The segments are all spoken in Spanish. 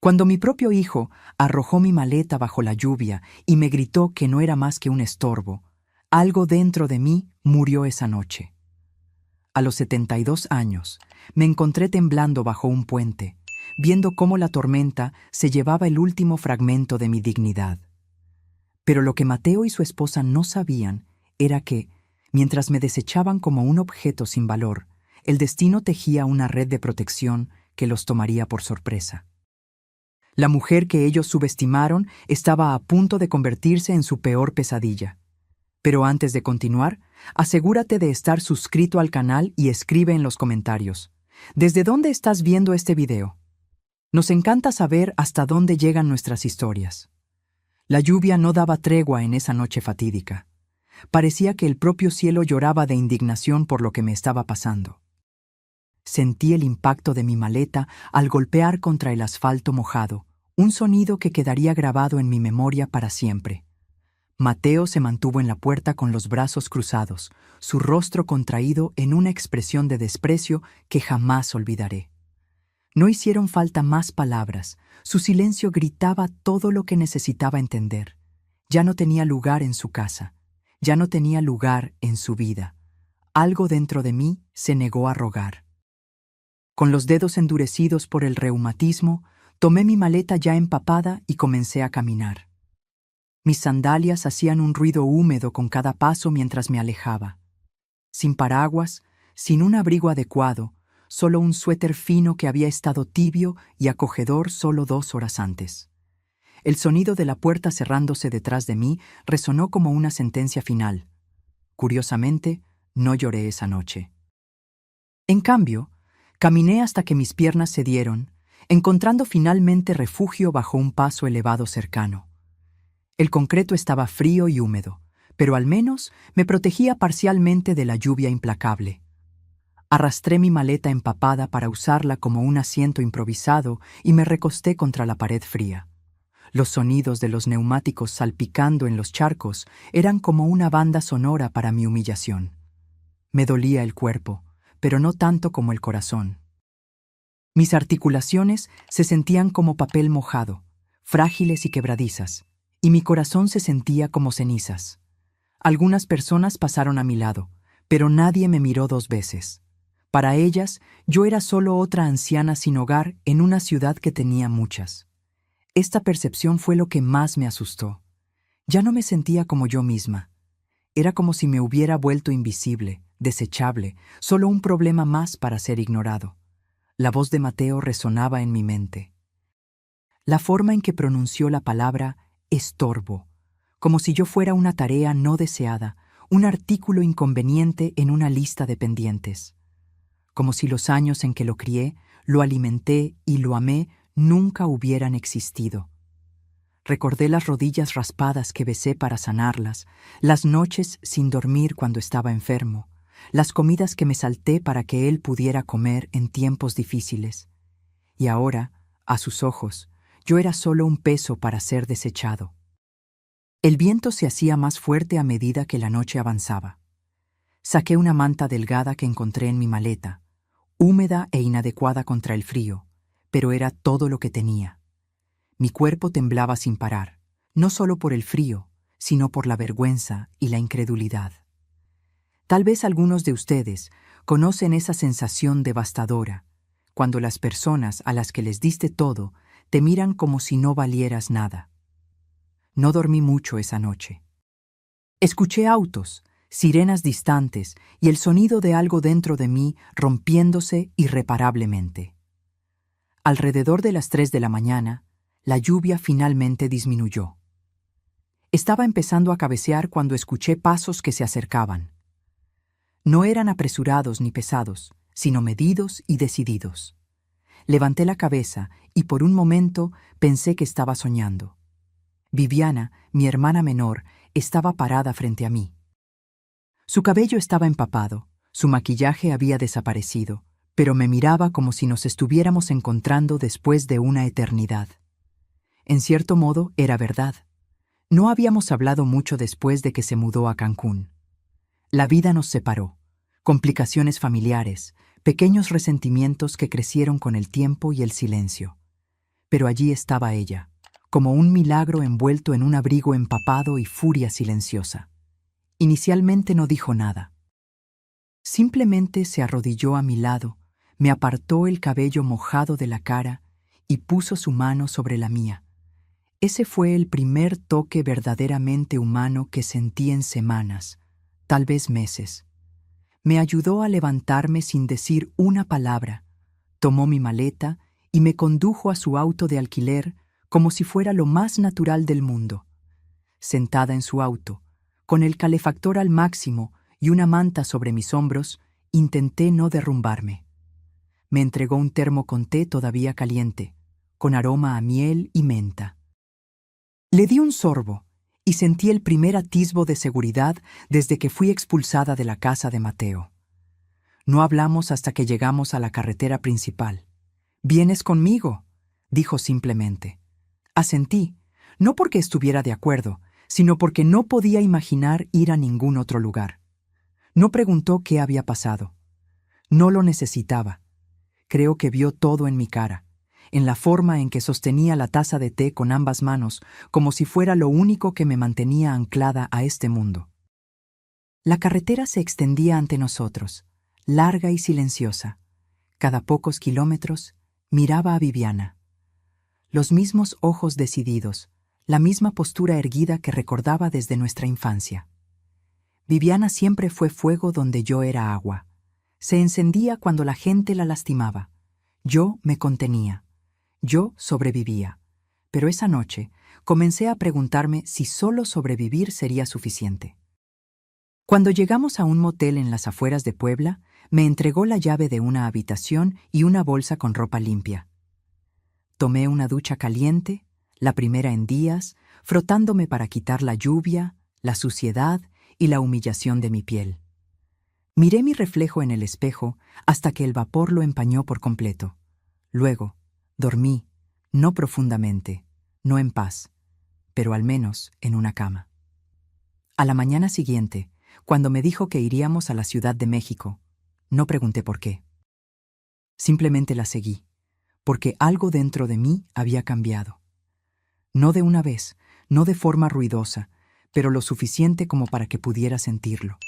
Cuando mi propio hijo arrojó mi maleta bajo la lluvia y me gritó que no era más que un estorbo, algo dentro de mí murió esa noche. A los 72 años, me encontré temblando bajo un puente, viendo cómo la tormenta se llevaba el último fragmento de mi dignidad. Pero lo que Mateo y su esposa no sabían era que, mientras me desechaban como un objeto sin valor, el destino tejía una red de protección que los tomaría por sorpresa. La mujer que ellos subestimaron estaba a punto de convertirse en su peor pesadilla. Pero antes de continuar, asegúrate de estar suscrito al canal y escribe en los comentarios: ¿desde dónde estás viendo este video? Nos encanta saber hasta dónde llegan nuestras historias. La lluvia no daba tregua en esa noche fatídica. Parecía que el propio cielo lloraba de indignación por lo que me estaba pasando. Sentí el impacto de mi maleta al golpear contra el asfalto mojado, un sonido que quedaría grabado en mi memoria para siempre. Mateo se mantuvo en la puerta con los brazos cruzados, su rostro contraído en una expresión de desprecio que jamás olvidaré. No hicieron falta más palabras, su silencio gritaba todo lo que necesitaba entender. Ya no tenía lugar en su casa, ya no tenía lugar en su vida. Algo dentro de mí se negó a rogar. Con los dedos endurecidos por el reumatismo, tomé mi maleta ya empapada y comencé a caminar. Mis sandalias hacían un ruido húmedo con cada paso mientras me alejaba. Sin paraguas, sin un abrigo adecuado, solo un suéter fino que había estado tibio y acogedor solo 2 horas antes. El sonido de la puerta cerrándose detrás de mí resonó como una sentencia final. Curiosamente, no lloré esa noche. En cambio, caminé hasta que mis piernas cedieron, encontrando finalmente refugio bajo un paso elevado cercano. El concreto estaba frío y húmedo, pero al menos me protegía parcialmente de la lluvia implacable. Arrastré mi maleta empapada para usarla como un asiento improvisado y me recosté contra la pared fría. Los sonidos de los neumáticos salpicando en los charcos eran como una banda sonora para mi humillación. Me dolía el cuerpo, pero no tanto como el corazón. Mis articulaciones se sentían como papel mojado, frágiles y quebradizas, y mi corazón se sentía como cenizas. Algunas personas pasaron a mi lado, pero nadie me miró 2 veces. Para ellas, yo era solo otra anciana sin hogar en una ciudad que tenía muchas. Esta percepción fue lo que más me asustó. Ya no me sentía como yo misma. Era como si me hubiera vuelto invisible, desechable, solo un problema más para ser ignorado. La voz de Mateo resonaba en mi mente. La forma en que pronunció la palabra estorbo, como si yo fuera una tarea no deseada, un artículo inconveniente en una lista de pendientes. Como si los años en que lo crié, lo alimenté y lo amé nunca hubieran existido. Recordé las rodillas raspadas que besé para sanarlas, las noches sin dormir cuando estaba enfermo, las comidas que me salté para que él pudiera comer en tiempos difíciles. Y ahora, a sus ojos, yo era solo un peso para ser desechado. El viento se hacía más fuerte a medida que la noche avanzaba. Saqué una manta delgada que encontré en mi maleta, húmeda e inadecuada contra el frío, pero era todo lo que tenía. Mi cuerpo temblaba sin parar, no solo por el frío, sino por la vergüenza y la incredulidad. Tal vez algunos de ustedes conocen esa sensación devastadora, cuando las personas a las que les diste todo te miran como si no valieras nada. No dormí mucho esa noche. Escuché autos, sirenas distantes y el sonido de algo dentro de mí rompiéndose irreparablemente. Alrededor de las 3 de la mañana, la lluvia finalmente disminuyó. Estaba empezando a cabecear cuando escuché pasos que se acercaban. No eran apresurados ni pesados, sino medidos y decididos. Levanté la cabeza y por un momento pensé que estaba soñando. Viviana, mi hermana menor, estaba parada frente a mí. Su cabello estaba empapado, su maquillaje había desaparecido, pero me miraba como si nos estuviéramos encontrando después de una eternidad. En cierto modo, era verdad. No habíamos hablado mucho después de que se mudó a Cancún. La vida nos separó. Complicaciones familiares, pequeños resentimientos que crecieron con el tiempo y el silencio. Pero allí estaba ella, como un milagro envuelto en un abrigo empapado y furia silenciosa. Inicialmente no dijo nada. Simplemente se arrodilló a mi lado, me apartó el cabello mojado de la cara y puso su mano sobre la mía. Ese fue el primer toque verdaderamente humano que sentí en semanas, tal vez meses. Me ayudó a levantarme sin decir una palabra, tomó mi maleta y me condujo a su auto de alquiler como si fuera lo más natural del mundo. Sentada en su auto, con el calefactor al máximo y una manta sobre mis hombros, intenté no derrumbarme. Me entregó un termo con té todavía caliente, con aroma a miel y menta. Le di un sorbo y sentí el primer atisbo de seguridad desde que fui expulsada de la casa de Mateo. No hablamos hasta que llegamos a la carretera principal. «¿Vienes conmigo?», dijo simplemente. Asentí, no porque estuviera de acuerdo, sino porque no podía imaginar ir a ningún otro lugar. No preguntó qué había pasado. No lo necesitaba. Creo que vio todo en mi cara, en la forma en que sostenía la taza de té con ambas manos, como si fuera lo único que me mantenía anclada a este mundo. La carretera se extendía ante nosotros, larga y silenciosa. Cada pocos kilómetros miraba a Viviana. Los mismos ojos decididos, la misma postura erguida que recordaba desde nuestra infancia. Viviana siempre fue fuego donde yo era agua. Se encendía cuando la gente la lastimaba. Yo me contenía. Yo sobrevivía. Pero esa noche comencé a preguntarme si solo sobrevivir sería suficiente. Cuando llegamos a un motel en las afueras de Puebla, me entregó la llave de una habitación y una bolsa con ropa limpia. Tomé una ducha caliente, la primera en días, frotándome para quitar la lluvia, la suciedad y la humillación de mi piel. Miré mi reflejo en el espejo hasta que el vapor lo empañó por completo. Luego, dormí, no profundamente, no en paz, pero al menos en una cama. A la mañana siguiente, cuando me dijo que iríamos a la Ciudad de México, no pregunté por qué. Simplemente la seguí, porque algo dentro de mí había cambiado. No de una vez, no de forma ruidosa, pero lo suficiente como para que pudiera sentirlo.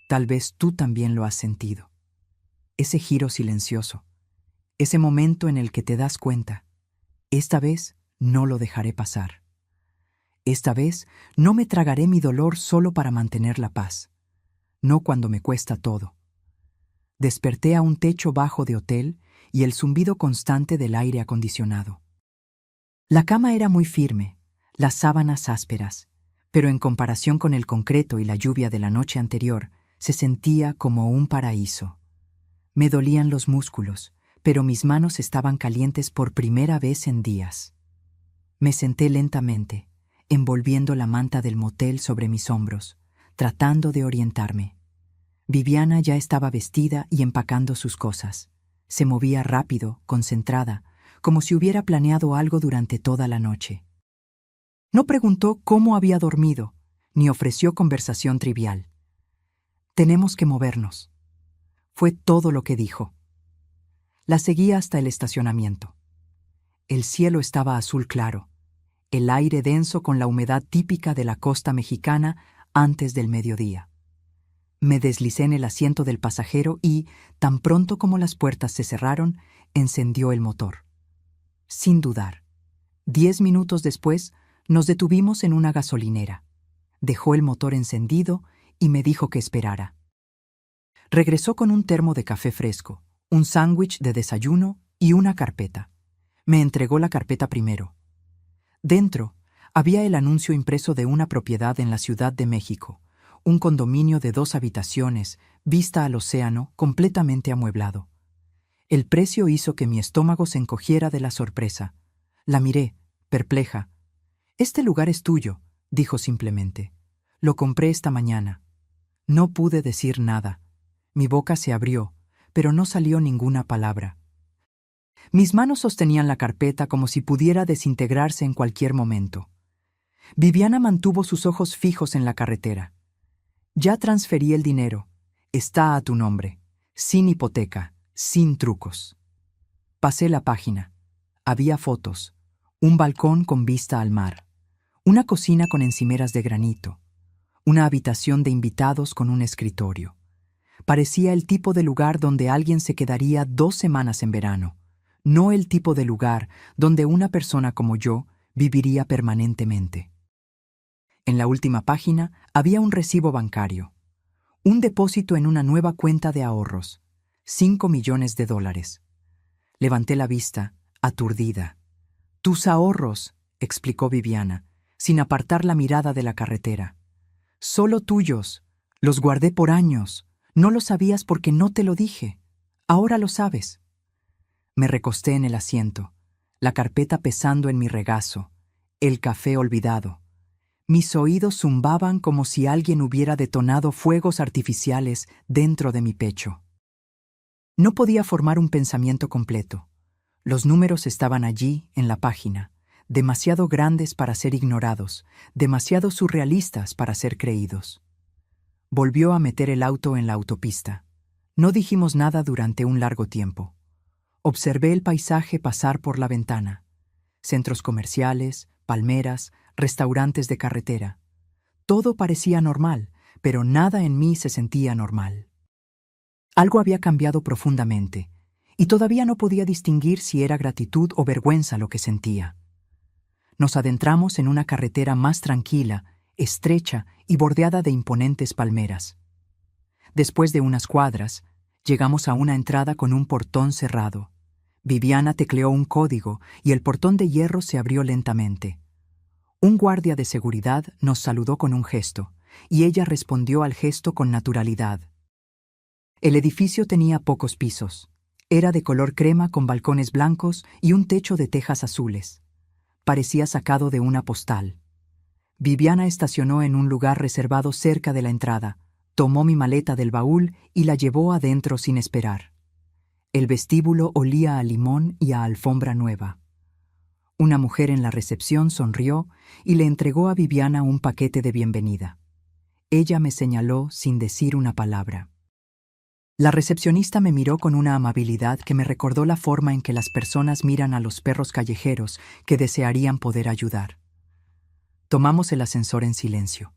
Tal vez tú también lo has sentido. Ese giro silencioso, ese momento en el que te das cuenta, esta vez no lo dejaré pasar. Esta vez no me tragaré mi dolor solo para mantener la paz, no cuando me cuesta todo. Desperté a un techo bajo de hotel y el zumbido constante del aire acondicionado. La cama era muy firme, las sábanas ásperas, pero en comparación con el concreto y la lluvia de la noche anterior, se sentía como un paraíso. Me dolían los músculos, pero mis manos estaban calientes por primera vez en días. Me senté lentamente, envolviendo la manta del motel sobre mis hombros, tratando de orientarme. Viviana ya estaba vestida y empacando sus cosas. Se movía rápido, concentrada, como si hubiera planeado algo durante toda la noche. No preguntó cómo había dormido, ni ofreció conversación trivial. «Tenemos que movernos», fue todo lo que dijo. La seguí hasta el estacionamiento. El cielo estaba azul claro, el aire denso con la humedad típica de la costa mexicana antes del mediodía. Me deslicé en el asiento del pasajero y, tan pronto como las puertas se cerraron, encendió el motor. Sin dudar. 10 minutos después, nos detuvimos en una gasolinera. Dejó el motor encendido y me dijo que esperara. Regresó con un termo de café fresco, un sándwich de desayuno y una carpeta. Me entregó la carpeta primero. Dentro había el anuncio impreso de una propiedad en la Ciudad de México, un condominio de 2 habitaciones, vista al océano, completamente amueblado. El precio hizo que mi estómago se encogiera de la sorpresa. La miré, perpleja. «Este lugar es tuyo», dijo simplemente. «Lo compré esta mañana». No pude decir nada. Mi boca se abrió, pero no salió ninguna palabra. Mis manos sostenían la carpeta como si pudiera desintegrarse en cualquier momento. Viviana mantuvo sus ojos fijos en la carretera. «Ya transferí el dinero. Está a tu nombre. Sin hipoteca, sin trucos». Pasé la página. Había fotos, un balcón con vista al mar, una cocina con encimeras de granito, una habitación de invitados con un escritorio. Parecía el tipo de lugar donde alguien se quedaría 2 semanas en verano, no el tipo de lugar donde una persona como yo viviría permanentemente. En la última página había un recibo bancario, un depósito en una nueva cuenta de ahorros, $5 millones. Levanté la vista, aturdida. «Tus ahorros», explicó Viviana, sin apartar la mirada de la carretera. «Solo tuyos. Los guardé por años. No lo sabías porque no te lo dije. Ahora lo sabes». Me recosté en el asiento, la carpeta pesando en mi regazo, el café olvidado. Mis oídos zumbaban como si alguien hubiera detonado fuegos artificiales dentro de mi pecho. No podía formar un pensamiento completo. Los números estaban allí, en la página, demasiado grandes para ser ignorados, demasiado surrealistas para ser creídos. Volvió a meter el auto en la autopista. No dijimos nada durante un largo tiempo. Observé el paisaje pasar por la ventana. Centros comerciales, palmeras, restaurantes de carretera. Todo parecía normal, pero nada en mí se sentía normal. Algo había cambiado profundamente, y todavía no podía distinguir si era gratitud o vergüenza lo que sentía. Nos adentramos en una carretera más tranquila, estrecha y bordeada de imponentes palmeras. Después de unas cuadras, llegamos a una entrada con un portón cerrado. Viviana tecleó un código y el portón de hierro se abrió lentamente. Un guardia de seguridad nos saludó con un gesto, y ella respondió al gesto con naturalidad. El edificio tenía pocos pisos. Era de color crema con balcones blancos y un techo de tejas azules. Parecía sacado de una postal. Viviana estacionó en un lugar reservado cerca de la entrada, tomó mi maleta del baúl y la llevó adentro sin esperar. El vestíbulo olía a limón y a alfombra nueva. Una mujer en la recepción sonrió y le entregó a Viviana un paquete de bienvenida. Ella me señaló sin decir una palabra. La recepcionista me miró con una amabilidad que me recordó la forma en que las personas miran a los perros callejeros que desearían poder ayudar. Tomamos el ascensor en silencio.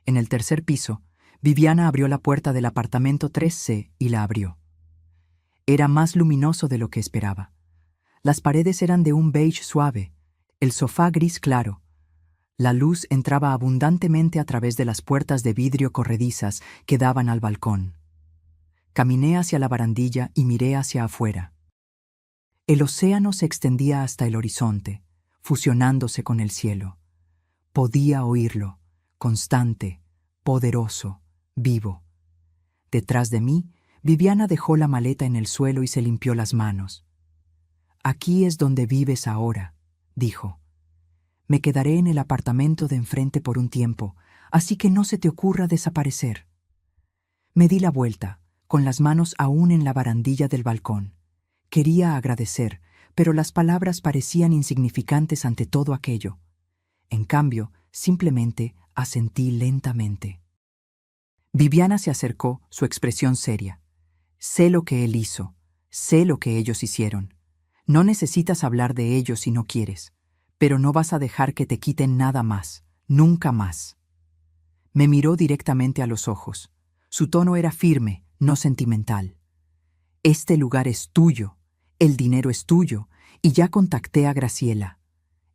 En el tercer piso, Viviana abrió la puerta del apartamento 3C y la abrió. Era más luminoso de lo que esperaba. Las paredes eran de un beige suave, el sofá gris claro. La luz entraba abundantemente a través de las puertas de vidrio corredizas que daban al balcón. Caminé hacia la barandilla y miré hacia afuera. El océano se extendía hasta el horizonte, fusionándose con el cielo. Podía oírlo, constante, poderoso, vivo. Detrás de mí, Viviana dejó la maleta en el suelo y se limpió las manos. «Aquí es donde vives ahora», dijo. «Me quedaré en el apartamento de enfrente por un tiempo, así que no se te ocurra desaparecer». Me di la vuelta, con las manos aún en la barandilla del balcón. Quería agradecer, pero las palabras parecían insignificantes ante todo aquello. En cambio, simplemente asentí lentamente. Viviana se acercó, su expresión seria. «Sé lo que él hizo, sé lo que ellos hicieron. No necesitas hablar de ellos si no quieres, pero no vas a dejar que te quiten nada más, nunca más». Me miró directamente a los ojos. Su tono era firme, no sentimental. «Este lugar es tuyo, el dinero es tuyo, y ya contacté a Graciela».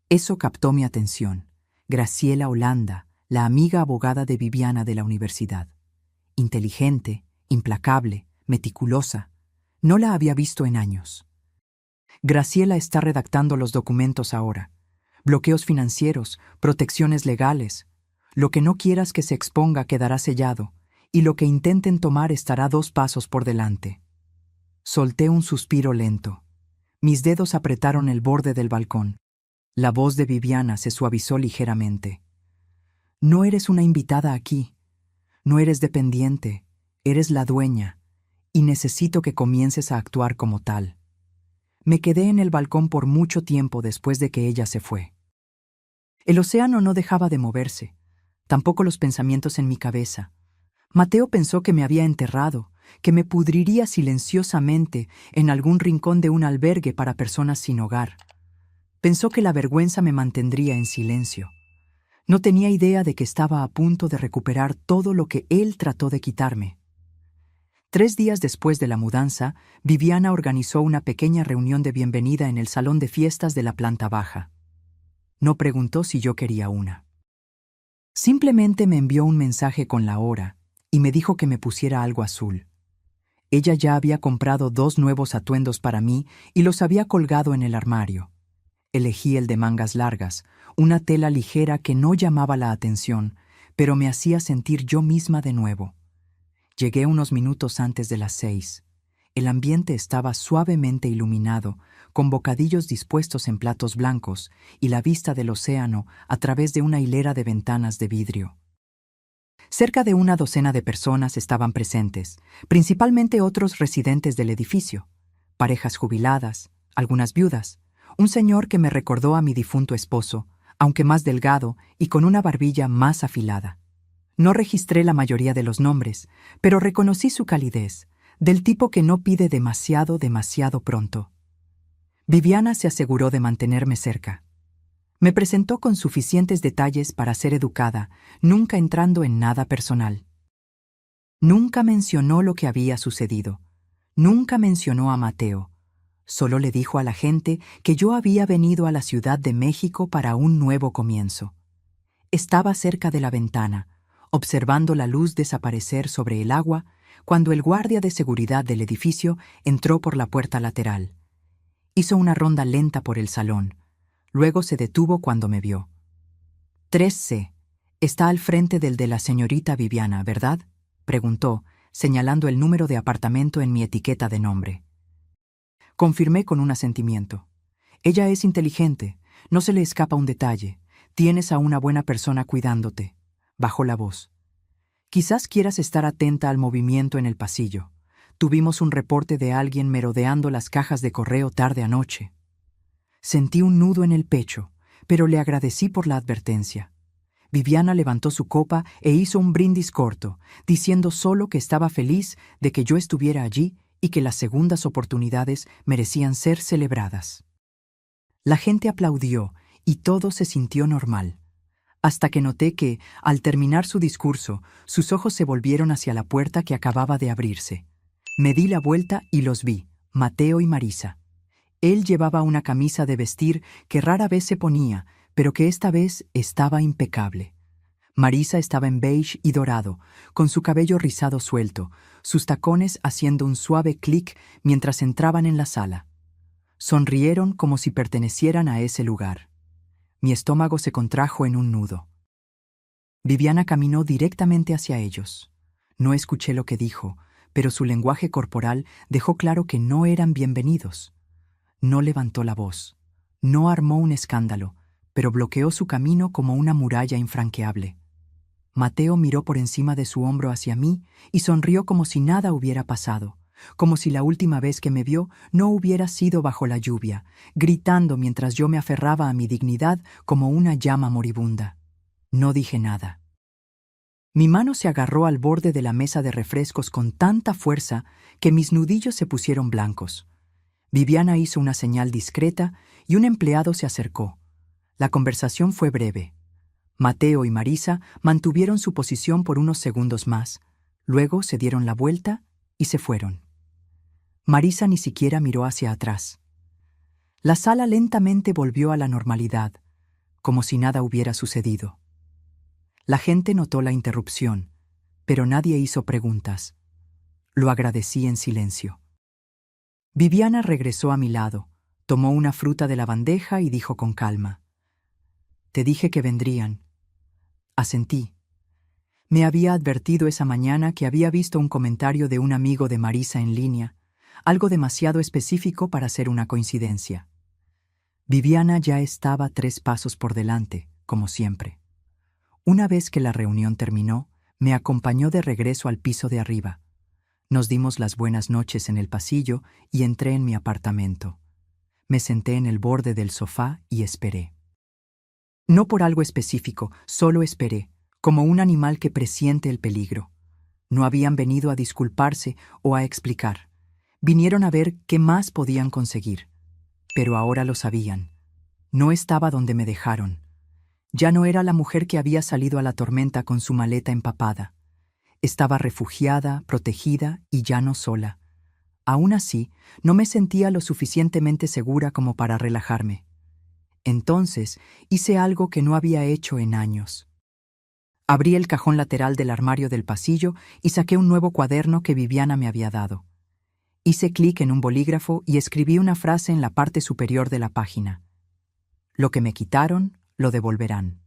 Eso captó mi atención. Graciela Holanda, la amiga abogada de Viviana de la universidad. Inteligente, implacable, meticulosa. No la había visto en años. «Graciela está redactando los documentos ahora. Bloqueos financieros, protecciones legales. Lo que no quieras que se exponga quedará sellado, y lo que intenten tomar estará 2 pasos por delante». Solté un suspiro lento. Mis dedos apretaron el borde del balcón. La voz de Viviana se suavizó ligeramente. «No eres una invitada aquí. No eres dependiente. Eres la dueña. Y necesito que comiences a actuar como tal». Me quedé en el balcón por mucho tiempo después de que ella se fue. El océano no dejaba de moverse, tampoco los pensamientos en mi cabeza. Mateo pensó que me había enterrado, que me pudriría silenciosamente en algún rincón de un albergue para personas sin hogar. Pensó que la vergüenza me mantendría en silencio. No tenía idea de que estaba a punto de recuperar todo lo que él trató de quitarme. 3 días después de la mudanza, Viviana organizó una pequeña reunión de bienvenida en el salón de fiestas de la planta baja. No preguntó si yo quería una. Simplemente me envió un mensaje con la hora y me dijo que me pusiera algo azul. Ella ya había comprado 2 nuevos atuendos para mí y los había colgado en el armario. Elegí el de mangas largas, una tela ligera que no llamaba la atención, pero me hacía sentir yo misma de nuevo. Llegué unos minutos antes de las 6. El ambiente estaba suavemente iluminado, con bocadillos dispuestos en platos blancos y la vista del océano a través de una hilera de ventanas de vidrio. Cerca de una docena de personas estaban presentes, principalmente otros residentes del edificio, parejas jubiladas, algunas viudas, un señor que me recordó a mi difunto esposo, aunque más delgado y con una barbilla más afilada. No registré la mayoría de los nombres, pero reconocí su calidez, del tipo que no pide demasiado pronto. Viviana se aseguró de mantenerme cerca. Me presentó con suficientes detalles para ser educada, nunca entrando en nada personal. Nunca mencionó lo que había sucedido. Nunca mencionó a Mateo. Solo le dijo a la gente que yo había venido a la Ciudad de México para un nuevo comienzo. Estaba cerca de la ventana, observando la luz desaparecer sobre el agua, cuando el guardia de seguridad del edificio entró por la puerta lateral. Hizo una ronda lenta por el salón. Luego se detuvo cuando me vio. 3C. Está al frente del de la señorita Viviana, ¿verdad?, preguntó, señalando el número de apartamento en mi etiqueta de nombre. Confirmé con un asentimiento. Ella es inteligente, no se le escapa un detalle. Tienes a una buena persona cuidándote. Bajó la voz. Quizás quieras estar atenta al movimiento en el pasillo. Tuvimos un reporte de alguien merodeando las cajas de correo tarde anoche. Sentí un nudo en el pecho, pero le agradecí por la advertencia. Viviana levantó su copa e hizo un brindis corto, diciendo solo que estaba feliz de que yo estuviera allí y que las segundas oportunidades merecían ser celebradas. La gente aplaudió y todo se sintió normal, hasta que noté que, al terminar su discurso, sus ojos se volvieron hacia la puerta que acababa de abrirse. Me di la vuelta y los vi, Mateo y Marisa. Él llevaba una camisa de vestir que rara vez se ponía, pero que esta vez estaba impecable. Marisa estaba en beige y dorado, con su cabello rizado suelto, sus tacones haciendo un suave clic mientras entraban en la sala. Sonrieron como si pertenecieran a ese lugar. Mi estómago se contrajo en un nudo. Viviana caminó directamente hacia ellos. No escuché lo que dijo, pero su lenguaje corporal dejó claro que no eran bienvenidos. No levantó la voz. No armó un escándalo, pero bloqueó su camino como una muralla infranqueable. Mateo miró por encima de su hombro hacia mí y sonrió como si nada hubiera pasado, como si la última vez que me vio no hubiera sido bajo la lluvia, gritando mientras yo me aferraba a mi dignidad como una llama moribunda. No dije nada. Mi mano se agarró al borde de la mesa de refrescos con tanta fuerza que mis nudillos se pusieron blancos. Viviana hizo una señal discreta y un empleado se acercó. La conversación fue breve. Mateo y Marisa mantuvieron su posición por unos segundos más, luego se dieron la vuelta y se fueron. Marisa ni siquiera miró hacia atrás. La sala lentamente volvió a la normalidad, como si nada hubiera sucedido. La gente notó la interrupción, pero nadie hizo preguntas. Lo agradecí en silencio. Viviana regresó a mi lado, tomó una fruta de la bandeja y dijo con calma: «Te dije que vendrían». Asentí. Me había advertido esa mañana que había visto un comentario de un amigo de Marisa en línea, algo demasiado específico para ser una coincidencia. Viviana ya estaba 3 pasos por delante, como siempre. Una vez que la reunión terminó, me acompañó de regreso al piso de arriba. Nos dimos las buenas noches en el pasillo y entré en mi apartamento. Me senté en el borde del sofá y esperé. No por algo específico, solo esperé, como un animal que presiente el peligro. No habían venido a disculparse o a explicar. Vinieron a ver qué más podían conseguir. Pero ahora lo sabían. No estaba donde me dejaron. Ya no era la mujer que había salido a la tormenta con su maleta empapada. Estaba refugiada, protegida y ya no sola. Aún así, no me sentía lo suficientemente segura como para relajarme. Entonces, hice algo que no había hecho en años. Abrí el cajón lateral del armario del pasillo y saqué un nuevo cuaderno que Viviana me había dado. Hice clic en un bolígrafo y escribí una frase en la parte superior de la página. Lo que me quitaron, lo devolverán.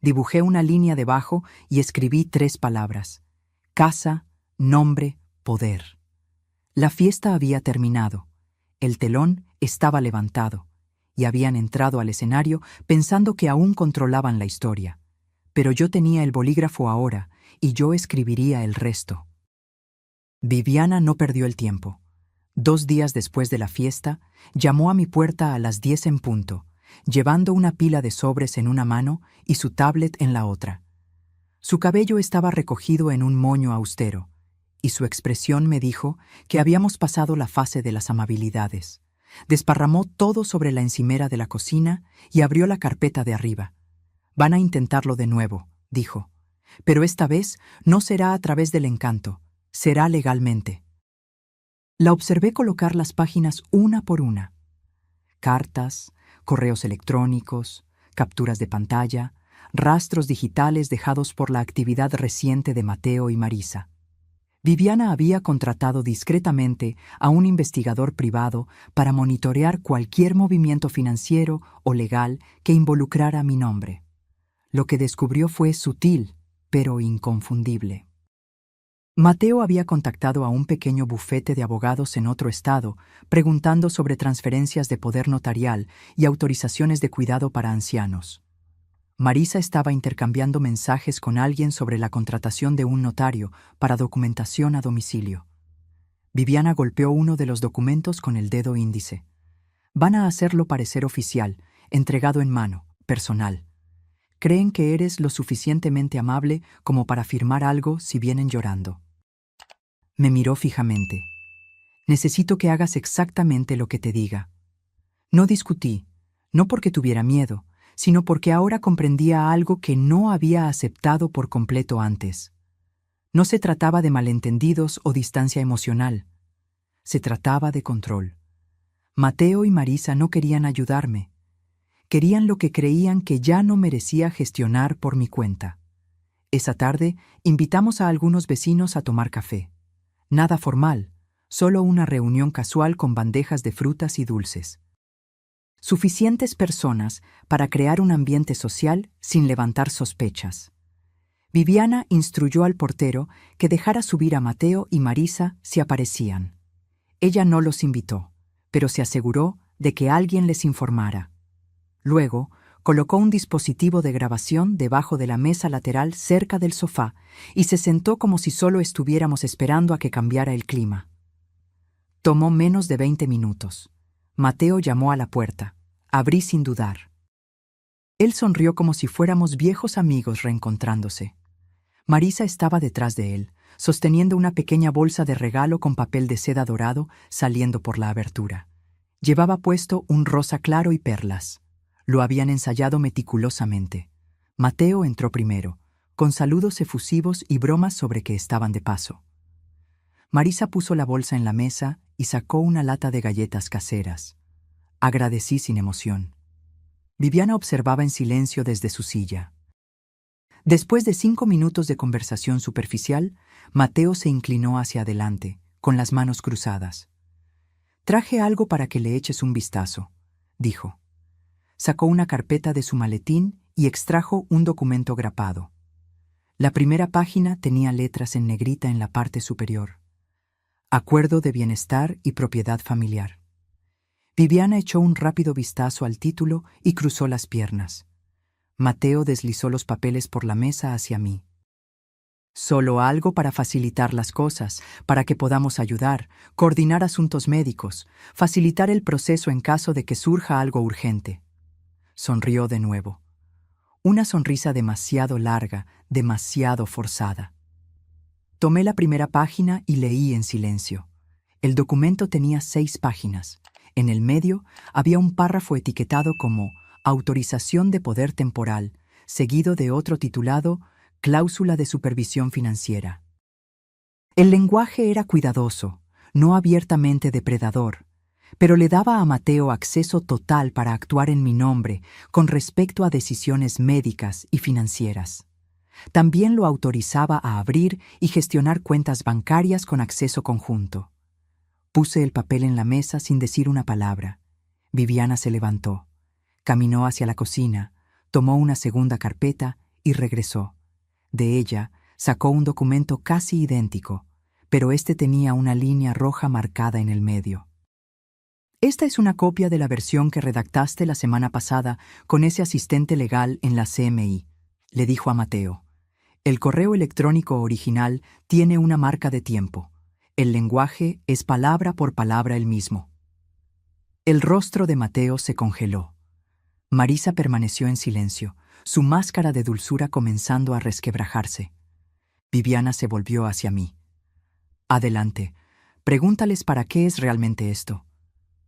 Dibujé una línea debajo y escribí 3 palabras: casa, nombre, poder. La fiesta había terminado. El telón estaba levantado y habían entrado al escenario pensando que aún controlaban la historia. Pero yo tenía el bolígrafo ahora y yo escribiría el resto. Viviana no perdió el tiempo. 2 días después de la fiesta, llamó a mi puerta a las 10 en punto, llevando una pila de sobres en una mano y su tablet en la otra. Su cabello estaba recogido en un moño austero, y su expresión me dijo que habíamos pasado la fase de las amabilidades. Desparramó todo sobre la encimera de la cocina y abrió la carpeta de arriba. Van a intentarlo de nuevo, dijo. Pero esta vez no será a través del encanto, será legalmente. La observé colocar las páginas una por una. Cartas, correos electrónicos, capturas de pantalla, rastros digitales dejados por la actividad reciente de Mateo y Marisa. Viviana había contratado discretamente a un investigador privado para monitorear cualquier movimiento financiero o legal que involucrara mi nombre. Lo que descubrió fue sutil, pero inconfundible. Mateo había contactado a un pequeño bufete de abogados en otro estado, preguntando sobre transferencias de poder notarial y autorizaciones de cuidado para ancianos. Marisa estaba intercambiando mensajes con alguien sobre la contratación de un notario para documentación a domicilio. Viviana golpeó uno de los documentos con el dedo índice. Van a hacerlo parecer oficial, entregado en mano, personal. Creen que eres lo suficientemente amable como para firmar algo si vienen llorando. Me miró fijamente. Necesito que hagas exactamente lo que te diga. No discutí, no porque tuviera miedo, sino porque ahora comprendía algo que no había aceptado por completo antes. No se trataba de malentendidos o distancia emocional. Se trataba de control. Mateo y Marisa no querían ayudarme. Querían lo que creían que ya no merecía gestionar por mi cuenta. Esa tarde invitamos a algunos vecinos a tomar café. Nada formal, solo una reunión casual con bandejas de frutas y dulces. Suficientes personas para crear un ambiente social sin levantar sospechas. Viviana instruyó al portero que dejara subir a Mateo y Marisa si aparecían. Ella no los invitó, pero se aseguró de que alguien les informara. Luego, colocó un dispositivo de grabación debajo de la mesa lateral cerca del sofá y se sentó como si solo estuviéramos esperando a que cambiara el clima. Tomó menos de 20 minutos. Mateo llamó a la puerta. Abrí sin dudar. Él sonrió como si fuéramos viejos amigos reencontrándose. Marisa estaba detrás de él, sosteniendo una pequeña bolsa de regalo con papel de seda dorado saliendo por la abertura. Llevaba puesto un rosa claro y perlas. Lo habían ensayado meticulosamente. Mateo entró primero, con saludos efusivos y bromas sobre que estaban de paso. Marisa puso la bolsa en la mesa y sacó una lata de galletas caseras. Agradecí sin emoción. Viviana observaba en silencio desde su silla. Después de 5 minutos de conversación superficial, Mateo se inclinó hacia adelante, con las manos cruzadas. «Traje algo para que le eches un vistazo», dijo. Sacó una carpeta de su maletín y extrajo un documento grapado. La primera página tenía letras en negrita en la parte superior. Acuerdo de bienestar y propiedad familiar. Viviana echó un rápido vistazo al título y cruzó las piernas. Mateo deslizó los papeles por la mesa hacia mí. Solo algo para facilitar las cosas, para que podamos ayudar, coordinar asuntos médicos, facilitar el proceso en caso de que surja algo urgente. Sonrió de nuevo. Una sonrisa demasiado larga, demasiado forzada. Tomé la primera página y leí en silencio. El documento tenía 6 páginas. En el medio había un párrafo etiquetado como autorización de poder temporal, seguido de otro titulado cláusula de supervisión financiera. El lenguaje era cuidadoso, no abiertamente depredador, pero le daba a Mateo acceso total para actuar en mi nombre con respecto a decisiones médicas y financieras. También lo autorizaba a abrir y gestionar cuentas bancarias con acceso conjunto. Puse el papel en la mesa sin decir una palabra. Viviana se levantó, caminó hacia la cocina, tomó una segunda carpeta y regresó. De ella sacó un documento casi idéntico, pero este tenía una línea roja marcada en el medio. Esta es una copia de la versión que redactaste la semana pasada con ese asistente legal en la CMI, le dijo a Mateo. El correo electrónico original tiene una marca de tiempo. El lenguaje es palabra por palabra el mismo. El rostro de Mateo se congeló. Marisa permaneció en silencio, su máscara de dulzura comenzando a resquebrajarse. Viviana se volvió hacia mí. Adelante, pregúntales para qué es realmente esto.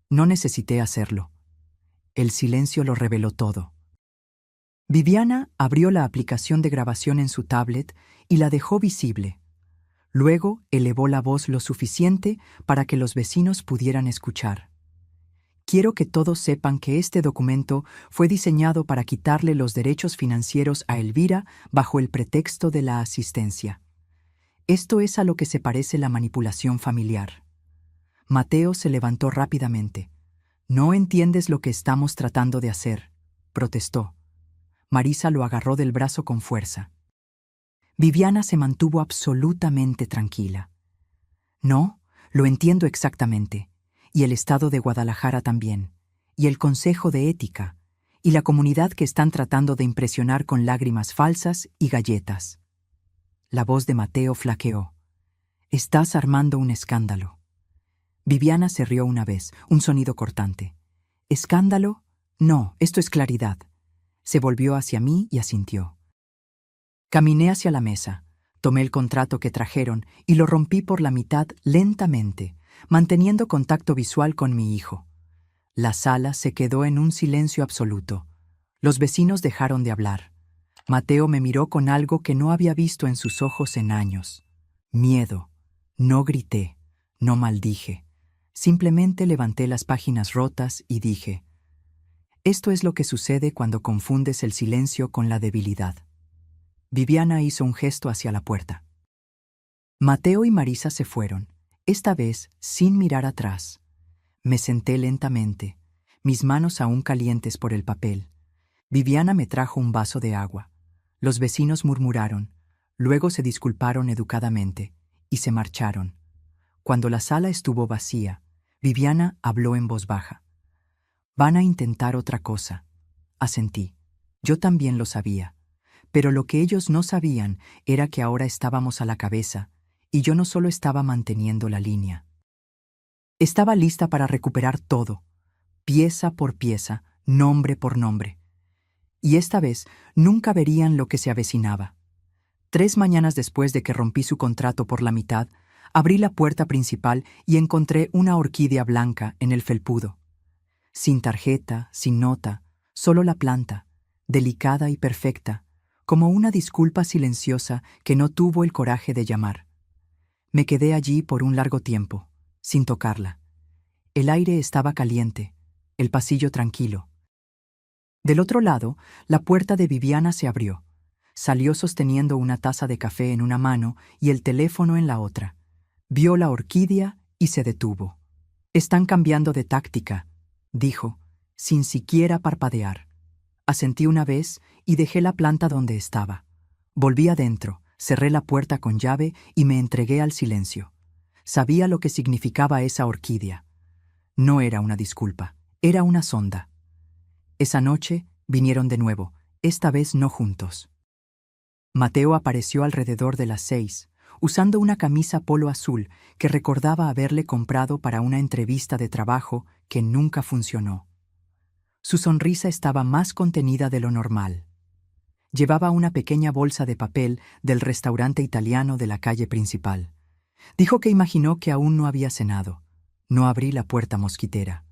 No necesité hacerlo. El silencio lo reveló todo. Viviana abrió la aplicación de grabación en su tablet y la dejó visible. Luego elevó la voz lo suficiente para que los vecinos pudieran escuchar. Quiero que todos sepan que este documento fue diseñado para quitarle los derechos financieros a Elvira bajo el pretexto de la asistencia. Esto es a lo que se parece la manipulación familiar. Mateo se levantó rápidamente. «No entiendes lo que estamos tratando de hacer», protestó. Marisa lo agarró del brazo con fuerza. Viviana se mantuvo absolutamente tranquila. «No, lo entiendo exactamente, y el Estado de Guadalajara también, y el Consejo de Ética, y la comunidad que están tratando de impresionar con lágrimas falsas y galletas». La voz de Mateo flaqueó. «Estás armando un escándalo». Viviana se rió una vez, un sonido cortante. «¿Escándalo? No, esto es claridad». Se volvió hacia mí y asintió. Caminé hacia la mesa, tomé el contrato que trajeron y lo rompí por la mitad lentamente, manteniendo contacto visual con mi hijo. La sala se quedó en un silencio absoluto. Los vecinos dejaron de hablar. Mateo me miró con algo que no había visto en sus ojos en años. Miedo. No grité, no maldije. Simplemente levanté las páginas rotas y dije: «Esto es lo que sucede cuando confundes el silencio con la debilidad». Viviana hizo un gesto hacia la puerta. Mateo y Marisa se fueron, esta vez sin mirar atrás. Me senté lentamente, mis manos aún calientes por el papel. Viviana me trajo un vaso de agua. Los vecinos murmuraron, luego se disculparon educadamente y se marcharon. Cuando la sala estuvo vacía, Viviana habló en voz baja. «Van a intentar otra cosa», asentí. Yo también lo sabía. Pero lo que ellos no sabían era que ahora estábamos a la cabeza, y yo no solo estaba manteniendo la línea. Estaba lista para recuperar todo, pieza por pieza, nombre por nombre. Y esta vez nunca verían lo que se avecinaba. 3 mañanas después de que rompí su contrato por la mitad, abrí la puerta principal y encontré una orquídea blanca en el felpudo. Sin tarjeta, sin nota, solo la planta, delicada y perfecta, como una disculpa silenciosa que no tuvo el coraje de llamar. Me quedé allí por un largo tiempo, sin tocarla. El aire estaba caliente, el pasillo tranquilo. Del otro lado, la puerta de Viviana se abrió. Salió sosteniendo una taza de café en una mano y el teléfono en la otra. Vio la orquídea y se detuvo. «Están cambiando de táctica», dijo, sin siquiera parpadear. Asentí una vez y dejé la planta donde estaba. Volví adentro, cerré la puerta con llave y me entregué al silencio. Sabía lo que significaba esa orquídea. No era una disculpa, era una sonda. Esa noche vinieron de nuevo, esta vez no juntos. Mateo apareció alrededor de las 6, usando una camisa polo azul que recordaba haberle comprado para una entrevista de trabajo que nunca funcionó. Su sonrisa estaba más contenida de lo normal. Llevaba una pequeña bolsa de papel del restaurante italiano de la calle principal. Dijo que imaginó que aún no había cenado. No abrí la puerta mosquitera.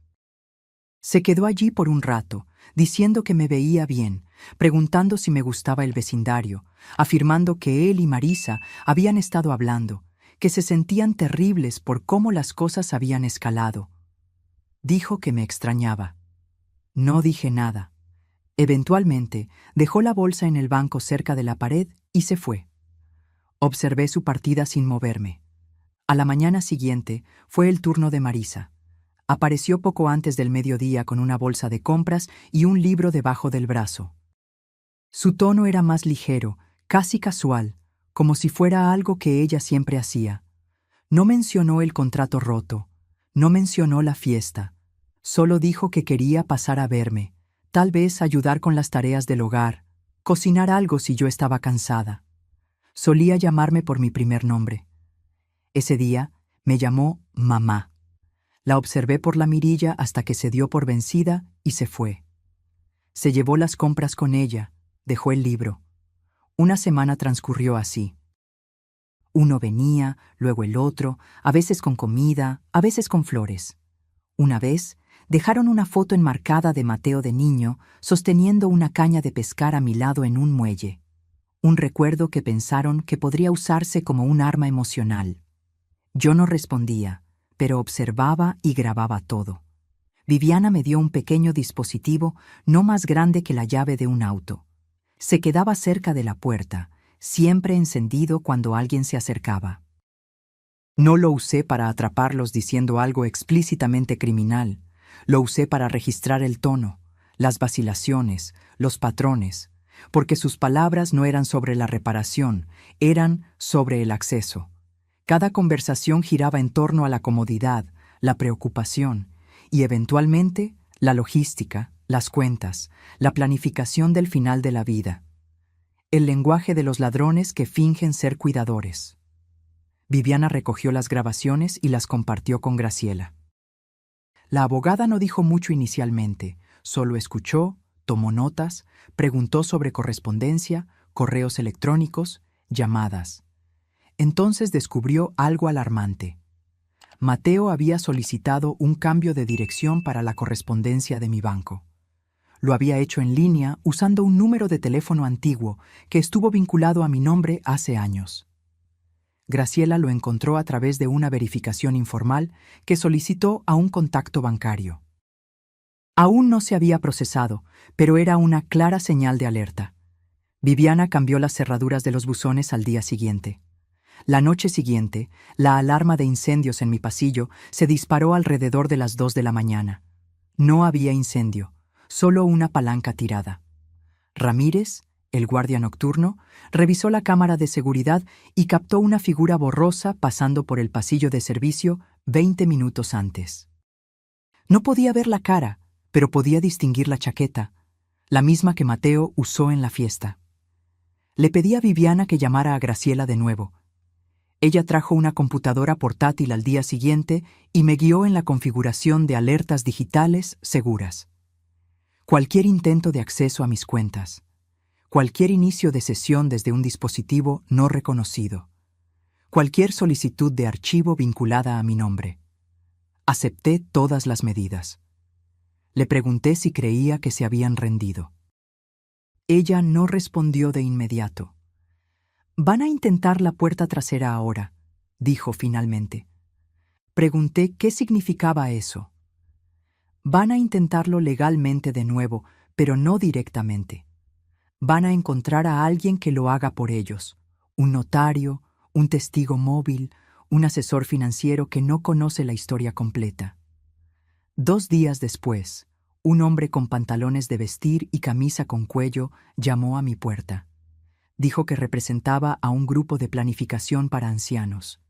Se quedó allí por un rato, diciendo que me veía bien, preguntando si me gustaba el vecindario, afirmando que él y Marisa habían estado hablando, que se sentían terribles por cómo las cosas habían escalado. Dijo que me extrañaba. No dije nada. Eventualmente, dejó la bolsa en el banco cerca de la pared y se fue. Observé su partida sin moverme. A la mañana siguiente fue el turno de Marisa. Apareció poco antes del mediodía con una bolsa de compras y un libro debajo del brazo. Su tono era más ligero, casi casual, como si fuera algo que ella siempre hacía. No mencionó el contrato roto, no mencionó la fiesta. Solo dijo que quería pasar a verme, tal vez ayudar con las tareas del hogar, cocinar algo si yo estaba cansada. Solía llamarme por mi primer nombre. Ese día me llamó mamá. La observé por la mirilla hasta que se dio por vencida y se fue. Se llevó las compras con ella, dejó el libro. Una semana transcurrió así. Uno venía, luego el otro, a veces con comida, a veces con flores. Una vez, dejaron una foto enmarcada de Mateo de niño, sosteniendo una caña de pescar a mi lado en un muelle. Un recuerdo que pensaron que podría usarse como un arma emocional. Yo no respondía, pero observaba y grababa todo. Viviana me dio un pequeño dispositivo no más grande que la llave de un auto. Se quedaba cerca de la puerta, siempre encendido cuando alguien se acercaba. No lo usé para atraparlos diciendo algo explícitamente criminal. Lo usé para registrar el tono, las vacilaciones, los patrones, porque sus palabras no eran sobre la reparación, eran sobre el acceso. Cada conversación giraba en torno a la comodidad, la preocupación y, eventualmente, la logística, las cuentas, la planificación del final de la vida. El lenguaje de los ladrones que fingen ser cuidadores. Viviana recogió las grabaciones y las compartió con Graciela. La abogada no dijo mucho inicialmente, solo escuchó, tomó notas, preguntó sobre correspondencia, correos electrónicos, llamadas. Entonces descubrió algo alarmante. Mateo había solicitado un cambio de dirección para la correspondencia de mi banco. Lo había hecho en línea usando un número de teléfono antiguo que estuvo vinculado a mi nombre hace años. Graciela lo encontró a través de una verificación informal que solicitó a un contacto bancario. Aún no se había procesado, pero era una clara señal de alerta. Viviana cambió las cerraduras de los buzones al día siguiente. La noche siguiente, la alarma de incendios en mi pasillo se disparó alrededor de las 2 de la mañana. No había incendio, solo una palanca tirada. Ramírez, el guardia nocturno, revisó la cámara de seguridad y captó una figura borrosa pasando por el pasillo de servicio 20 minutos antes. No podía ver la cara, pero podía distinguir la chaqueta, la misma que Mateo usó en la fiesta. Le pedí a Viviana que llamara a Graciela de nuevo. Ella trajo una computadora portátil al día siguiente y me guió en la configuración de alertas digitales seguras. Cualquier intento de acceso a mis cuentas. Cualquier inicio de sesión desde un dispositivo no reconocido. Cualquier solicitud de archivo vinculada a mi nombre. Acepté todas las medidas. Le pregunté si creía que se habían rendido. Ella no respondió de inmediato. «Van a intentar la puerta trasera ahora», dijo finalmente. Pregunté qué significaba eso. «Van a intentarlo legalmente de nuevo, pero no directamente. Van a encontrar a alguien que lo haga por ellos, un notario, un testigo móvil, un asesor financiero que no conoce la historia completa». 2 días después, un hombre con pantalones de vestir y camisa con cuello llamó a mi puerta. Dijo que representaba a un grupo de planificación para ancianos.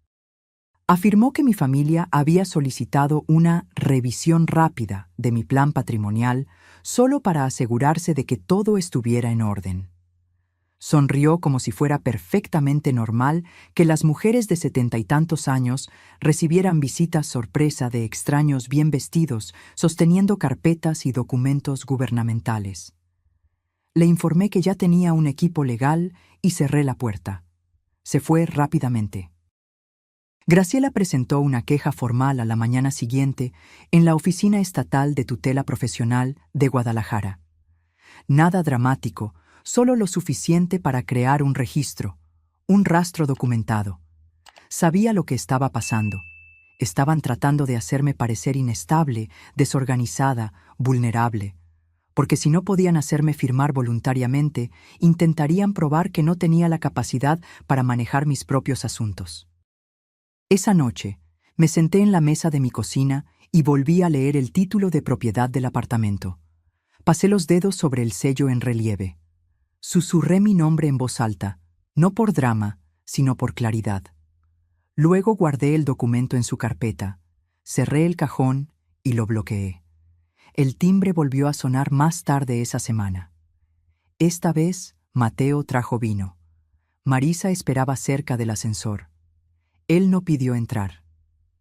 Afirmó que mi familia había solicitado una revisión rápida de mi plan patrimonial solo para asegurarse de que todo estuviera en orden. Sonrió como si fuera perfectamente normal que las mujeres de 70 y tantos años recibieran visitas sorpresa de extraños bien vestidos sosteniendo carpetas y documentos gubernamentales. Le informé que ya tenía un equipo legal y cerré la puerta. Se fue rápidamente. Graciela presentó una queja formal a la mañana siguiente en la Oficina Estatal de Tutela Profesional de Guadalajara. Nada dramático, solo lo suficiente para crear un registro, un rastro documentado. Sabía lo que estaba pasando. Estaban tratando de hacerme parecer inestable, desorganizada, vulnerable. Porque si no podían hacerme firmar voluntariamente, intentarían probar que no tenía la capacidad para manejar mis propios asuntos. Esa noche, me senté en la mesa de mi cocina y volví a leer el título de propiedad del apartamento. Pasé los dedos sobre el sello en relieve. Susurré mi nombre en voz alta, no por drama, sino por claridad. Luego guardé el documento en su carpeta, cerré el cajón y lo bloqueé. El timbre volvió a sonar más tarde esa semana. Esta vez, Mateo trajo vino. Marisa esperaba cerca del ascensor. Él no pidió entrar.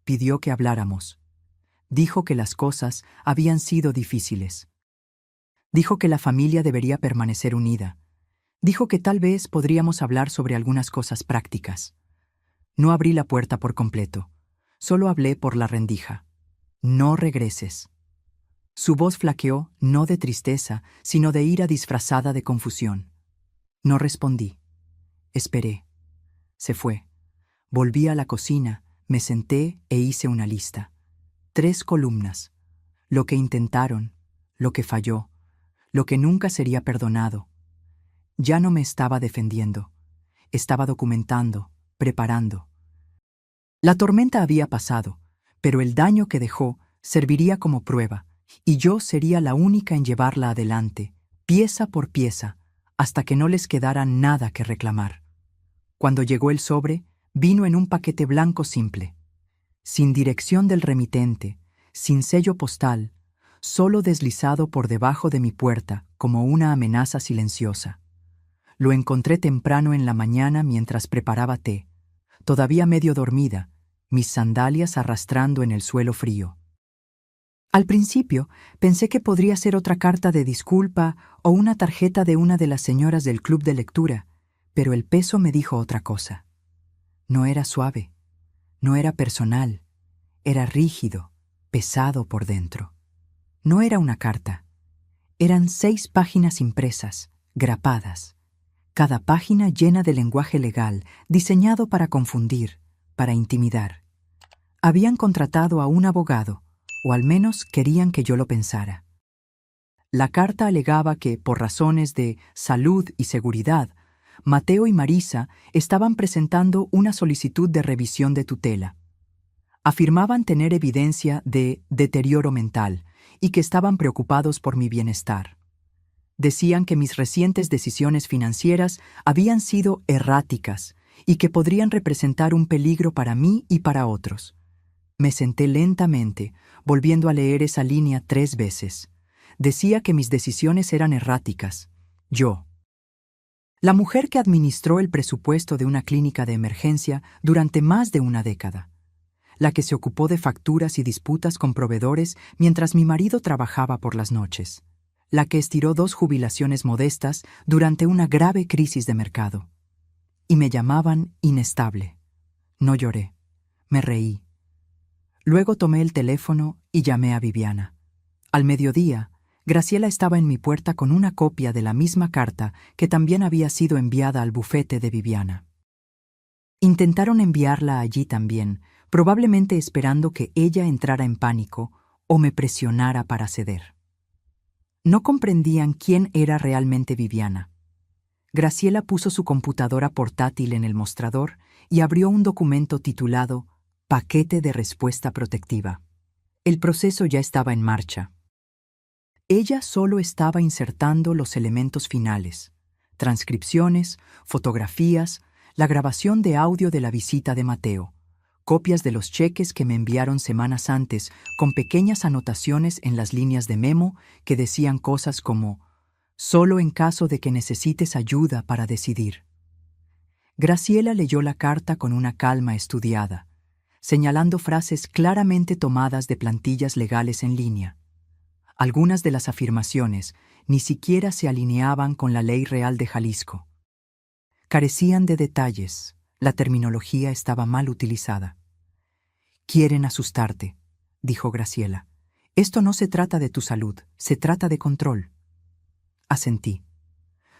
Pidió que habláramos. Dijo que las cosas habían sido difíciles. Dijo que la familia debería permanecer unida. Dijo que tal vez podríamos hablar sobre algunas cosas prácticas. No abrí la puerta por completo. Solo hablé por la rendija. No regreses. Su voz flaqueó, no de tristeza, sino de ira disfrazada de confusión. No respondí. Esperé. Se fue. Volví a la cocina, me senté e hice una lista. 3 columnas. Lo que intentaron, lo que falló, lo que nunca sería perdonado. Ya no me estaba defendiendo. Estaba documentando, preparando. La tormenta había pasado, pero el daño que dejó serviría como prueba, y yo sería la única en llevarla adelante, pieza por pieza, hasta que no les quedara nada que reclamar. Cuando llegó el sobre, vino en un paquete blanco simple, sin dirección del remitente, sin sello postal, solo deslizado por debajo de mi puerta como una amenaza silenciosa. Lo encontré temprano en la mañana mientras preparaba té, todavía medio dormida, mis sandalias arrastrando en el suelo frío. Al principio pensé que podría ser otra carta de disculpa o una tarjeta de una de las señoras del club de lectura, pero el peso me dijo otra cosa. No era suave, no era personal, era rígido, pesado por dentro. No era una carta. Eran 6 páginas impresas, grapadas, cada página llena de lenguaje legal, diseñado para confundir, para intimidar. Habían contratado a un abogado, o al menos querían que yo lo pensara. La carta alegaba que, por razones de salud y seguridad, Mateo y Marisa estaban presentando una solicitud de revisión de tutela. Afirmaban tener evidencia de deterioro mental y que estaban preocupados por mi bienestar. Decían que mis recientes decisiones financieras habían sido erráticas y que podrían representar un peligro para mí y para otros. Me senté lentamente, volviendo a leer esa línea 3 veces. Decía que mis decisiones eran erráticas. Yo. La mujer que administró el presupuesto de una clínica de emergencia durante más de una década. La que se ocupó de facturas y disputas con proveedores mientras mi marido trabajaba por las noches. La que estiró 2 jubilaciones modestas durante una grave crisis de mercado. Y me llamaban inestable. No lloré. Me reí. Luego tomé el teléfono y llamé a Viviana. Al mediodía, Graciela estaba en mi puerta con una copia de la misma carta que también había sido enviada al bufete de Viviana. Intentaron enviarla allí también, probablemente esperando que ella entrara en pánico o me presionara para ceder. No comprendían quién era realmente Viviana. Graciela puso su computadora portátil en el mostrador y abrió un documento titulado Paquete de respuesta protectiva. El proceso ya estaba en marcha. Ella solo estaba insertando los elementos finales: transcripciones, fotografías, la grabación de audio de la visita de Mateo, copias de los cheques que me enviaron semanas antes con pequeñas anotaciones en las líneas de memo que decían cosas como «solo en caso de que necesites ayuda para decidir». Graciela leyó la carta con una calma estudiada, señalando frases claramente tomadas de plantillas legales en línea. Algunas de las afirmaciones ni siquiera se alineaban con la Ley Real de Jalisco. Carecían de detalles, la terminología estaba mal utilizada. Quieren asustarte, dijo Graciela. Esto no se trata de tu salud, se trata de control. Asentí.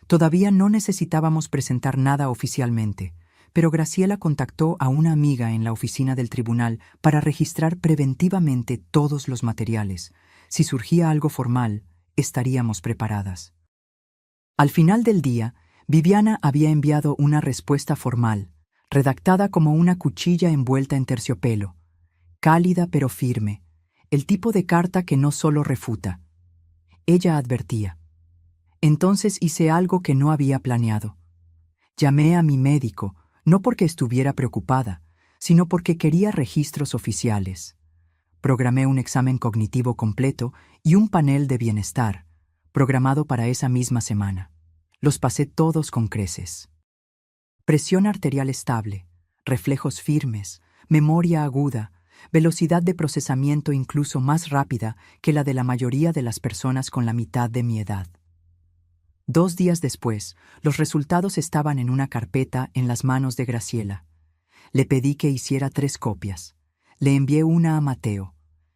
Todavía no necesitábamos presentar nada oficialmente, pero Graciela contactó a una amiga en la oficina del tribunal para registrar preventivamente todos los materiales. Si surgía algo formal, estaríamos preparadas. Al final del día, Viviana había enviado una respuesta formal, redactada como una cuchilla envuelta en terciopelo, cálida pero firme, el tipo de carta que no solo refuta. Ella advertía. Entonces hice algo que no había planeado. Llamé a mi médico, no porque estuviera preocupada, sino porque quería registros oficiales. Programé un examen cognitivo completo y un panel de bienestar, programado para esa misma semana. Los pasé todos con creces. Presión arterial estable, reflejos firmes, memoria aguda, velocidad de procesamiento incluso más rápida que la de la mayoría de las personas con la mitad de mi edad. 2 días después, los resultados estaban en una carpeta en las manos de Graciela. Le pedí que hiciera 3 copias. Le envié una a Mateo.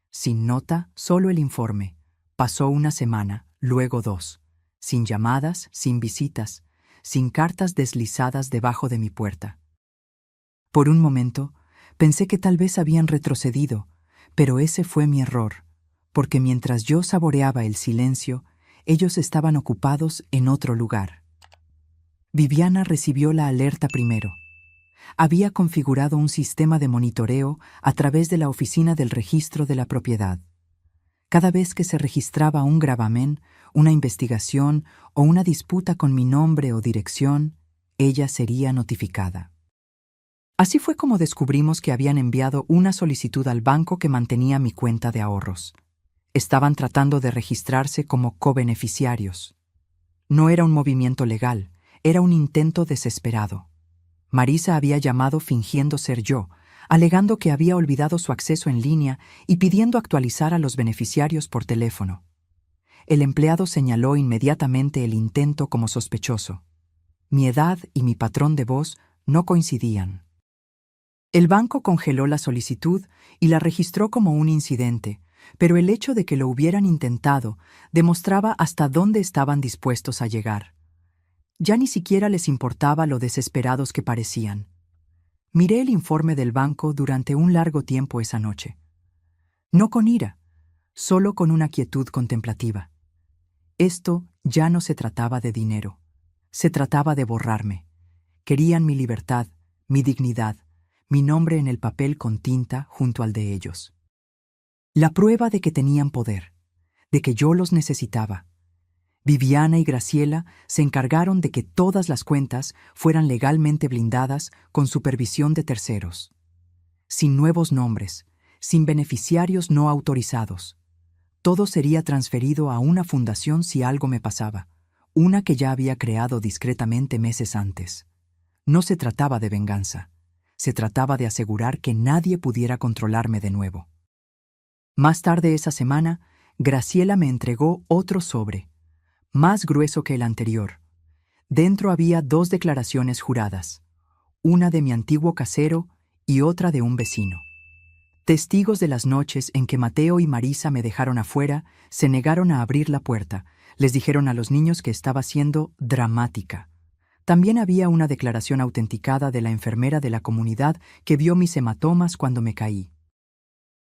Sin nota, solo el informe. Pasó una semana, luego 2. Sin llamadas, sin visitas, sin cartas deslizadas debajo de mi puerta. Por un momento, pensé que tal vez habían retrocedido, pero ese fue mi error, porque mientras yo saboreaba el silencio, ellos estaban ocupados en otro lugar. Viviana recibió la alerta primero. Había configurado un sistema de monitoreo a través de la oficina del registro de la propiedad. Cada vez que se registraba un gravamen, una investigación o una disputa con mi nombre o dirección, ella sería notificada. Así fue como descubrimos que habían enviado una solicitud al banco que mantenía mi cuenta de ahorros. Estaban tratando de registrarse como cobeneficiarios. No era un movimiento legal, era un intento desesperado. Marisa había llamado fingiendo ser yo, alegando que había olvidado su acceso en línea y pidiendo actualizar a los beneficiarios por teléfono. El empleado señaló inmediatamente el intento como sospechoso. Mi edad y mi patrón de voz no coincidían. El banco congeló la solicitud y la registró como un incidente, pero el hecho de que lo hubieran intentado demostraba hasta dónde estaban dispuestos a llegar. Ya ni siquiera les importaba lo desesperados que parecían. Miré el informe del banco durante un largo tiempo esa noche. No con ira, solo con una quietud contemplativa. Esto ya no se trataba de dinero. Se trataba de borrarme. Querían mi libertad, mi dignidad, mi nombre en el papel con tinta junto al de ellos. La prueba de que tenían poder, de que yo los necesitaba. Viviana y Graciela se encargaron de que todas las cuentas fueran legalmente blindadas con supervisión de terceros. Sin nuevos nombres, sin beneficiarios no autorizados. Todo sería transferido a una fundación si algo me pasaba, una que ya había creado discretamente meses antes. No se trataba de venganza, se trataba de asegurar que nadie pudiera controlarme de nuevo. Más tarde esa semana, Graciela me entregó otro sobre, más grueso que el anterior. Dentro había 2 declaraciones juradas, una de mi antiguo casero y otra de un vecino. Testigos de las noches en que Mateo y Marisa me dejaron afuera se negaron a abrir la puerta. Les dijeron a los niños que estaba siendo dramática. También había una declaración autenticada de la enfermera de la comunidad que vio mis hematomas cuando me caí.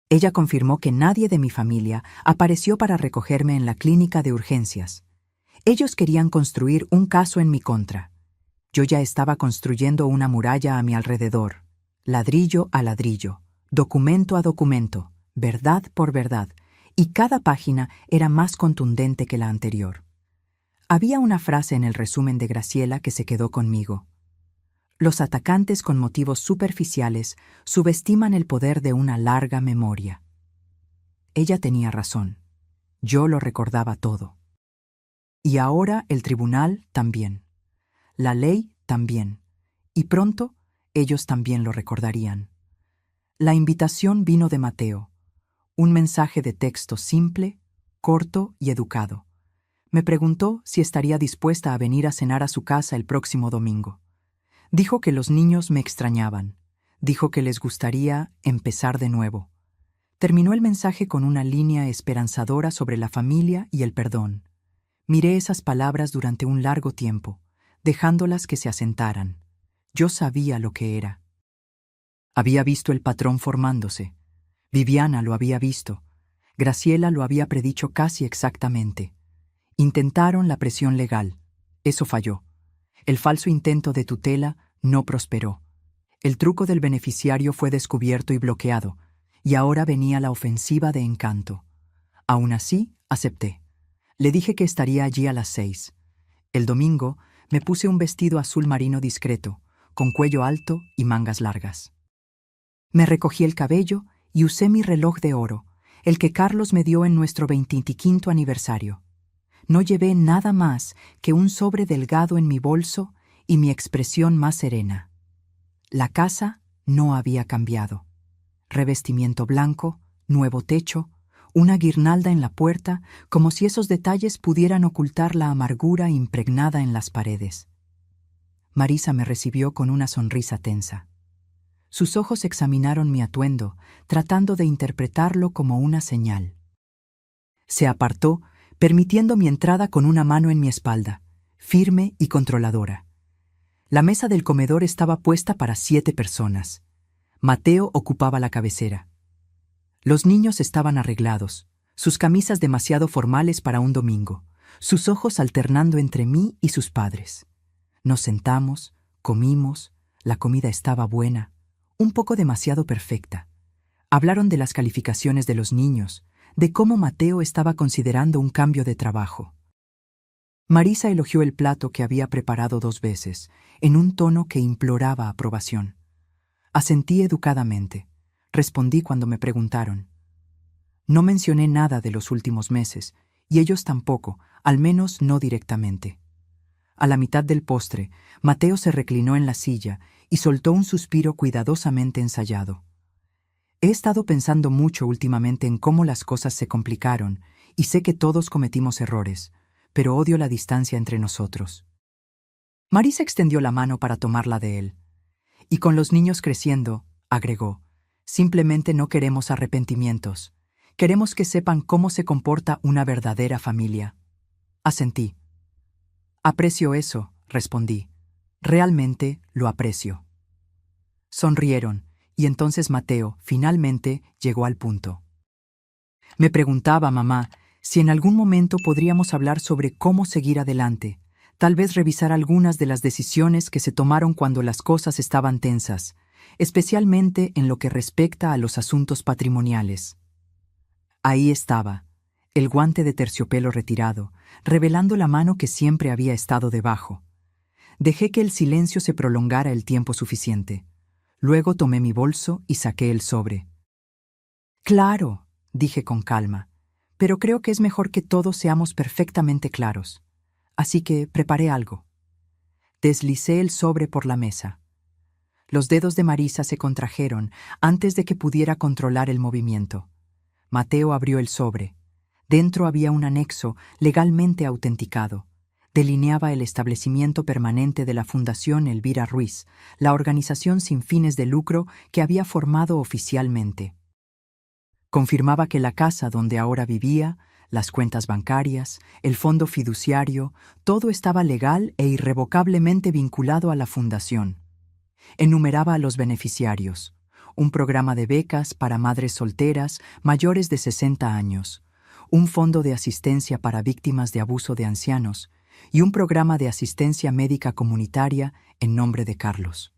Ella confirmó que nadie de mi familia apareció para recogerme en la clínica de urgencias. Ellos querían construir un caso en mi contra. Yo ya estaba construyendo una muralla a mi alrededor, ladrillo a ladrillo, documento a documento, verdad por verdad, y cada página era más contundente que la anterior. Había una frase en el resumen de Graciela que se quedó conmigo. Los atacantes con motivos superficiales subestiman el poder de una larga memoria. Ella tenía razón. Yo lo recordaba todo. Y ahora el tribunal también. La ley también. Y pronto ellos también lo recordarían. La invitación vino de Mateo. Un mensaje de texto simple, corto y educado. Me preguntó si estaría dispuesta a venir a cenar a su casa el próximo domingo. Dijo que los niños me extrañaban. Dijo que les gustaría empezar de nuevo. Terminó el mensaje con una línea esperanzadora sobre la familia y el perdón. Miré esas palabras durante un largo tiempo, dejándolas que se asentaran. Yo sabía lo que era. Había visto el patrón formándose. Viviana lo había visto. Graciela lo había predicho casi exactamente. Intentaron la presión legal. Eso falló. El falso intento de tutela no prosperó. El truco del beneficiario fue descubierto y bloqueado, y ahora venía la ofensiva de Encanto. Aún así, acepté. Le dije que estaría allí a las 6. El domingo me puse un vestido azul marino discreto, con cuello alto y mangas largas. Me recogí el cabello y usé mi reloj de oro, el que Carlos me dio en nuestro 25º aniversario. No llevé nada más que un sobre delgado en mi bolso y mi expresión más serena. La casa no había cambiado. Revestimiento blanco, nuevo techo, una guirnalda en la puerta, como si esos detalles pudieran ocultar la amargura impregnada en las paredes. Marisa me recibió con una sonrisa tensa. Sus ojos examinaron mi atuendo, tratando de interpretarlo como una señal. Se apartó, permitiendo mi entrada con una mano en mi espalda, firme y controladora. La mesa del comedor estaba puesta para 7 personas. Mateo ocupaba la cabecera. Los niños estaban arreglados, sus camisas demasiado formales para un domingo, sus ojos alternando entre mí y sus padres. Nos sentamos, comimos, la comida estaba buena, un poco demasiado perfecta. Hablaron de las calificaciones de los niños, de cómo Mateo estaba considerando un cambio de trabajo. Marisa elogió el plato que había preparado 2 veces, en un tono que imploraba aprobación. Asentí educadamente. Respondí cuando me preguntaron. No mencioné nada de los últimos meses, y ellos tampoco, al menos no directamente. A la mitad del postre, Mateo se reclinó en la silla y soltó un suspiro cuidadosamente ensayado. He estado pensando mucho últimamente en cómo las cosas se complicaron, y sé que todos cometimos errores, pero odio la distancia entre nosotros. Marisa extendió la mano para tomarla de él. Y con los niños creciendo, agregó, simplemente no queremos arrepentimientos. Queremos que sepan cómo se comporta una verdadera familia. Asentí. Aprecio eso, respondí. Realmente lo aprecio. Sonrieron, y entonces Mateo, finalmente, llegó al punto. Me preguntaba, mamá, si en algún momento podríamos hablar sobre cómo seguir adelante, tal vez revisar algunas de las decisiones que se tomaron cuando las cosas estaban tensas, especialmente en lo que respecta a los asuntos patrimoniales. Ahí estaba, el guante de terciopelo retirado, revelando la mano que siempre había estado debajo. Dejé que el silencio se prolongara el tiempo suficiente. Luego tomé mi bolso y saqué el sobre. Claro, dije con calma, pero creo que es mejor que todos seamos perfectamente claros. Así que preparé algo. Deslicé el sobre por la mesa. Los dedos de Marisa se contrajeron antes de que pudiera controlar el movimiento. Mateo abrió el sobre. Dentro había un anexo legalmente autenticado. Delineaba el establecimiento permanente de la Fundación Elvira Ruiz, la organización sin fines de lucro que había formado oficialmente. Confirmaba que la casa donde ahora vivía, las cuentas bancarias, el fondo fiduciario, todo estaba legal e irrevocablemente vinculado a la fundación. Enumeraba a los beneficiarios: un programa de becas para madres solteras mayores de 60 años, un fondo de asistencia para víctimas de abuso de ancianos y un programa de asistencia médica comunitaria en nombre de Carlos.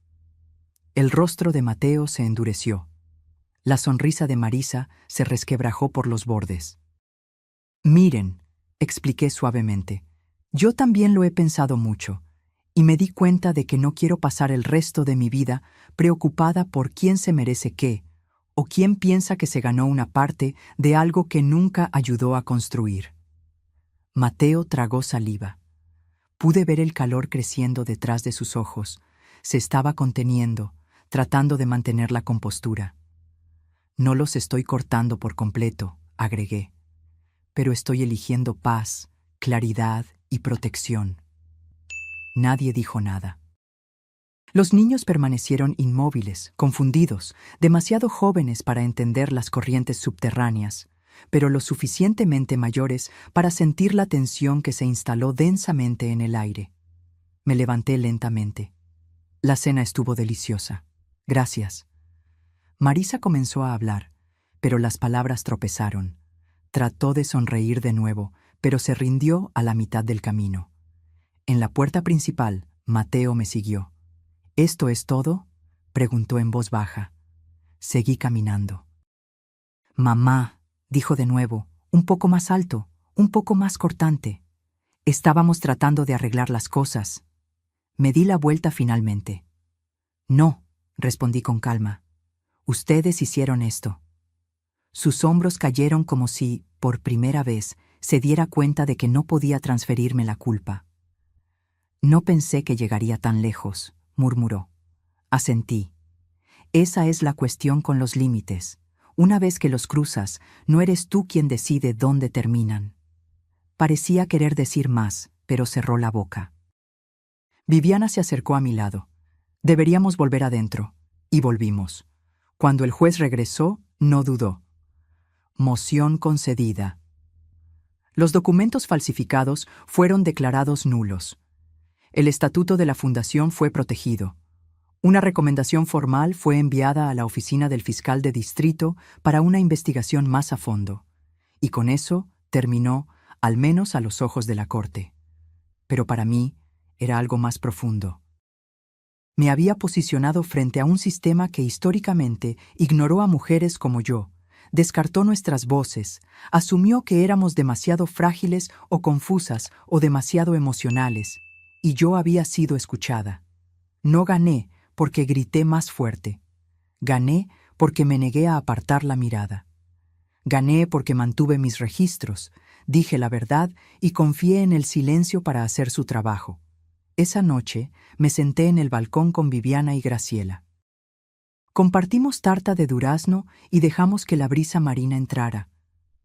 El rostro de Mateo se endureció. La sonrisa de Marisa se resquebrajó por los bordes. Miren, expliqué suavemente, yo también lo he pensado mucho, y me di cuenta de que no quiero pasar el resto de mi vida preocupada por quién se merece qué, o quién piensa que se ganó una parte de algo que nunca ayudó a construir. Mateo tragó saliva. Pude ver el calor creciendo detrás de sus ojos. Se estaba conteniendo, tratando de mantener la compostura. No los estoy cortando por completo, agregué, pero estoy eligiendo paz, claridad y protección. Nadie dijo nada. Los niños permanecieron inmóviles, confundidos, demasiado jóvenes para entender las corrientes subterráneas, pero lo suficientemente mayores para sentir la tensión que se instaló densamente en el aire. Me levanté lentamente. La cena estuvo deliciosa. Gracias. Marisa comenzó a hablar, pero las palabras tropezaron. Trató de sonreír de nuevo, pero se rindió a la mitad del camino. En la puerta principal, Mateo me siguió. ¿Esto es todo?, preguntó en voz baja. Seguí caminando. Mamá, dijo de nuevo, un poco más alto, un poco más cortante. Estábamos tratando de arreglar las cosas. Me di la vuelta finalmente. No, respondí con calma. Ustedes hicieron esto. Sus hombros cayeron como si, por primera vez, se diera cuenta de que no podía transferirme la culpa. No pensé que llegaría tan lejos, murmuró. Asentí. Esa es la cuestión con los límites. Una vez que los cruzas, no eres tú quien decide dónde terminan. Parecía querer decir más, pero cerró la boca. Viviana se acercó a mi lado. Deberíamos volver adentro. Y volvimos. Cuando el juez regresó, no dudó. Moción concedida. Los documentos falsificados fueron declarados nulos. El estatuto de la fundación fue protegido. Una recomendación formal fue enviada a la oficina del fiscal de distrito para una investigación más a fondo. Y con eso terminó, al menos a los ojos de la corte. Pero para mí era algo más profundo. Me había posicionado frente a un sistema que históricamente ignoró a mujeres como yo, descartó nuestras voces, asumió que éramos demasiado frágiles o confusas o demasiado emocionales, y yo había sido escuchada. No gané porque grité más fuerte. Gané porque me negué a apartar la mirada. Gané porque mantuve mis registros, dije la verdad y confié en el silencio para hacer su trabajo. Esa noche me senté en el balcón con Viviana y Graciela. Compartimos tarta de durazno y dejamos que la brisa marina entrara.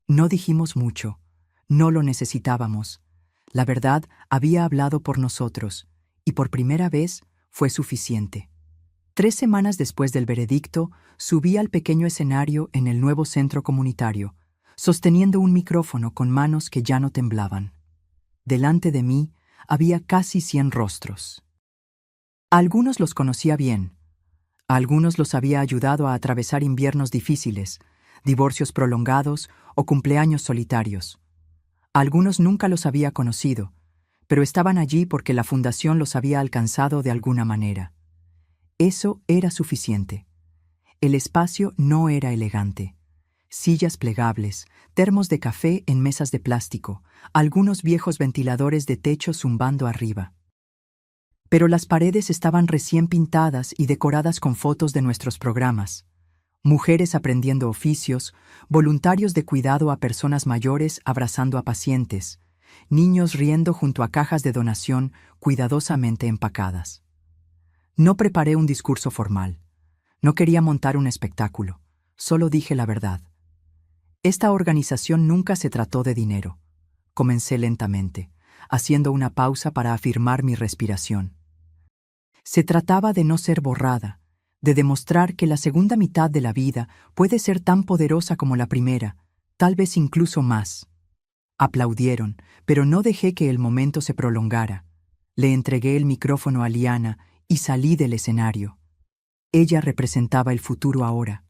No dijimos mucho. No lo necesitábamos. La verdad había hablado por nosotros, y por primera vez fue suficiente. 3 semanas después del veredicto, subí al pequeño escenario en el nuevo centro comunitario, sosteniendo un micrófono con manos que ya no temblaban. Delante de mí había casi 100 rostros. A algunos los conocía bien. A algunos los había ayudado a atravesar inviernos difíciles, divorcios prolongados o cumpleaños solitarios. A algunos nunca los había conocido, pero estaban allí porque la fundación los había alcanzado de alguna manera. Eso era suficiente. El espacio no era elegante. Sillas plegables, termos de café en mesas de plástico, algunos viejos ventiladores de techo zumbando arriba. Pero las paredes estaban recién pintadas y decoradas con fotos de nuestros programas. Mujeres aprendiendo oficios, voluntarios de cuidado a personas mayores abrazando a pacientes, niños riendo junto a cajas de donación cuidadosamente empacadas. No preparé un discurso formal. No quería montar un espectáculo. Solo dije la verdad. Esta organización nunca se trató de dinero. Comencé lentamente, haciendo una pausa para afirmar mi respiración. Se trataba de no ser borrada, de demostrar que la segunda mitad de la vida puede ser tan poderosa como la primera, tal vez incluso más. Aplaudieron, pero no dejé que el momento se prolongara. Le entregué el micrófono a Liana y salí del escenario. Ella representaba el futuro ahora.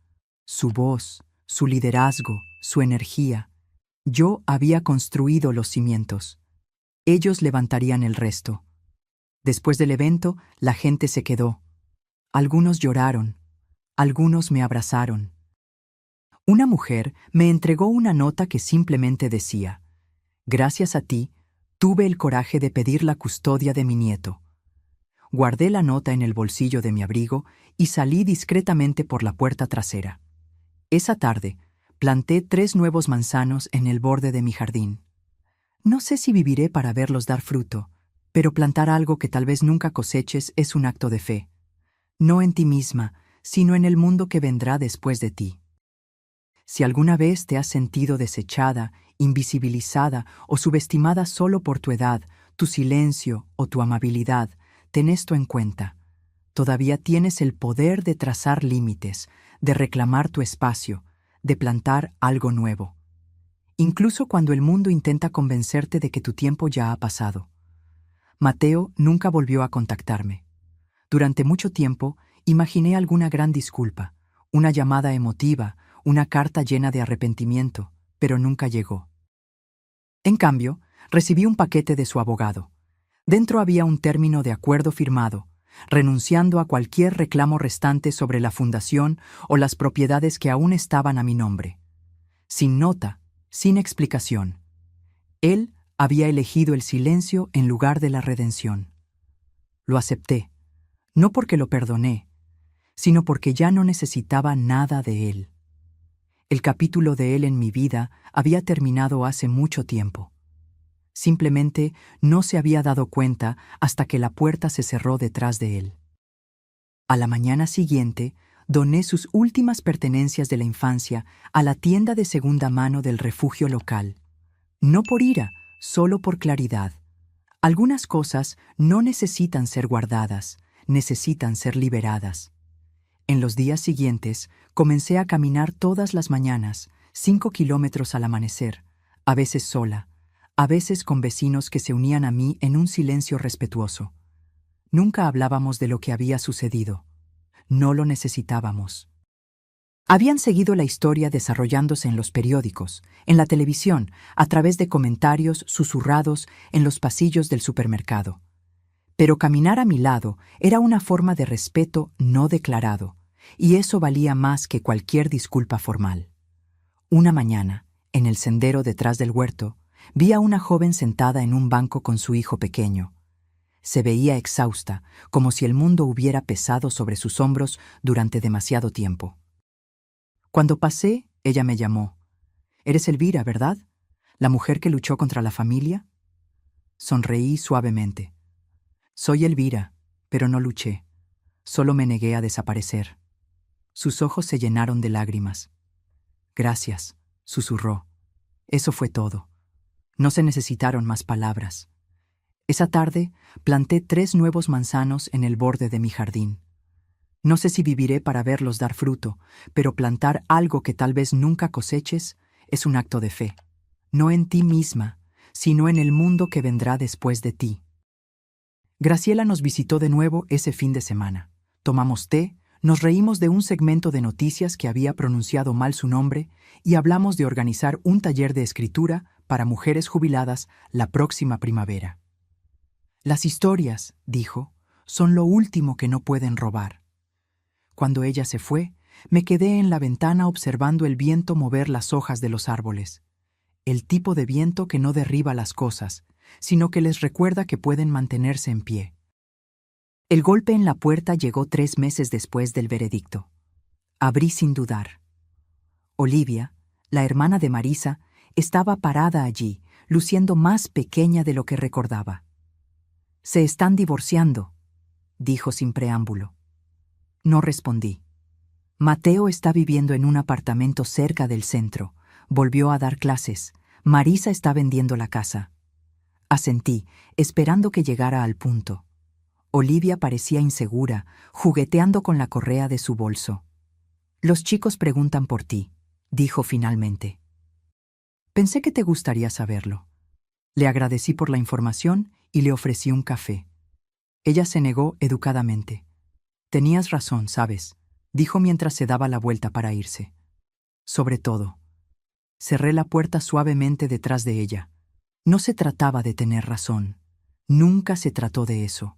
Su voz, su liderazgo, su energía. Yo había construido los cimientos. Ellos levantarían el resto. Después del evento, la gente se quedó. Algunos lloraron. Algunos me abrazaron. Una mujer me entregó una nota que simplemente decía: «Gracias a ti, tuve el coraje de pedir la custodia de mi nieto». Guardé la nota en el bolsillo de mi abrigo y salí discretamente por la puerta trasera. Esa tarde, planté 3 nuevos manzanos en el borde de mi jardín. No sé si viviré para verlos dar fruto, pero plantar algo que tal vez nunca coseches es un acto de fe. No en ti misma, sino en el mundo que vendrá después de ti. Si alguna vez te has sentido desechada, invisibilizada o subestimada solo por tu edad, tu silencio o tu amabilidad, ten esto en cuenta. todavía tienes el poder de trazar límites, de reclamar tu espacio, de plantar algo nuevo. Incluso cuando el mundo intenta convencerte de que tu tiempo ya ha pasado. Mateo nunca volvió a contactarme. Durante mucho tiempo, imaginé alguna gran disculpa, una llamada emotiva, una carta llena de arrepentimiento, pero nunca llegó. En cambio, recibí un paquete de su abogado. Dentro había un término de acuerdo firmado, renunciando a cualquier reclamo restante sobre la fundación o las propiedades que aún estaban a mi nombre. Sin nota, sin explicación. Él había elegido el silencio en lugar de la redención. Lo acepté, no porque lo perdoné, sino porque ya no necesitaba nada de él. El capítulo de él en mi vida había terminado hace mucho tiempo. Simplemente no se había dado cuenta hasta que la puerta se cerró detrás de él. A la mañana siguiente, doné sus últimas pertenencias de la infancia a la tienda de segunda mano del refugio local. No por ira, solo por claridad. Algunas cosas no necesitan ser guardadas, necesitan ser liberadas. En los días siguientes, comencé a caminar todas las mañanas, 5 kilómetros al amanecer, a veces sola, a veces con vecinos que se unían a mí en un silencio respetuoso. Nunca hablábamos de lo que había sucedido. No lo necesitábamos. Habían seguido la historia desarrollándose en los periódicos, en la televisión, a través de comentarios susurrados en los pasillos del supermercado. Pero caminar a mi lado era una forma de respeto no declarado, y eso valía más que cualquier disculpa formal. Una mañana, en el sendero detrás del huerto, vi a una joven sentada en un banco con su hijo pequeño. Se veía exhausta, como si el mundo hubiera pesado sobre sus hombros durante demasiado tiempo. Cuando pasé, ella me llamó. «Eres Elvira, ¿verdad? ¿La mujer que luchó contra la familia?» Sonreí suavemente. «Soy Elvira, pero no luché. Solo me negué a desaparecer». Sus ojos se llenaron de lágrimas. «Gracias», susurró. Eso fue todo. No se necesitaron más palabras. Esa tarde, planté 3 nuevos manzanos en el borde de mi jardín. No sé si viviré para verlos dar fruto, pero plantar algo que tal vez nunca coseches es un acto de fe. No en ti misma, sino en el mundo que vendrá después de ti. Graciela nos visitó de nuevo ese fin de semana. Tomamos té, nos reímos de un segmento de noticias que había pronunciado mal su nombre y hablamos de organizar un taller de escritura para mujeres jubiladas la próxima primavera. «Las historias», dijo, «son lo último que no pueden robar». Cuando ella se fue, me quedé en la ventana observando el viento mover las hojas de los árboles. El tipo de viento que no derriba las cosas, sino que les recuerda que pueden mantenerse en pie. El golpe en la puerta llegó 3 meses después del veredicto. Abrí sin dudar. Olivia, la hermana de Marisa, estaba parada allí, luciendo más pequeña de lo que recordaba. «Se están divorciando», dijo sin preámbulo. No respondí. «Mateo está viviendo en un apartamento cerca del centro. Volvió a dar clases. Marisa está vendiendo la casa». Asentí, esperando que llegara al punto. Olivia parecía insegura, jugueteando con la correa de su bolso. «Los chicos preguntan por ti», dijo finalmente. «Pensé que te gustaría saberlo». Le agradecí por la información y le ofrecí un café. Ella se negó educadamente. «Tenías razón, ¿sabes?», dijo mientras se daba la vuelta para irse. «Sobre todo». Cerré la puerta suavemente detrás de ella. No se trataba de tener razón. Nunca se trató de eso.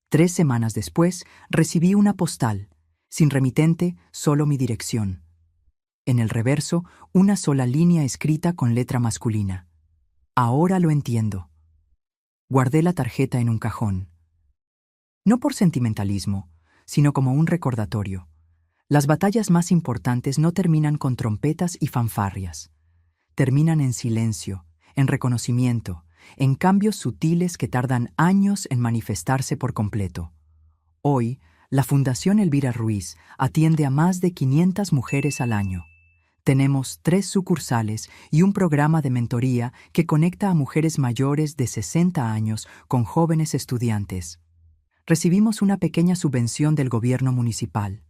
3 semanas después, recibí una postal. Sin remitente, solo mi dirección. En el reverso, una sola línea escrita con letra masculina. «Ahora lo entiendo». Guardé la tarjeta en un cajón. No por sentimentalismo, sino como un recordatorio. Las batallas más importantes no terminan con trompetas y fanfarrias. Terminan en silencio, en reconocimiento, en cambios sutiles que tardan años en manifestarse por completo. Hoy, la Fundación Elvira Ruiz atiende a más de 500 mujeres al año. Tenemos 3 sucursales y un programa de mentoría que conecta a mujeres mayores de 60 años con jóvenes estudiantes. Recibimos una pequeña subvención del gobierno municipal.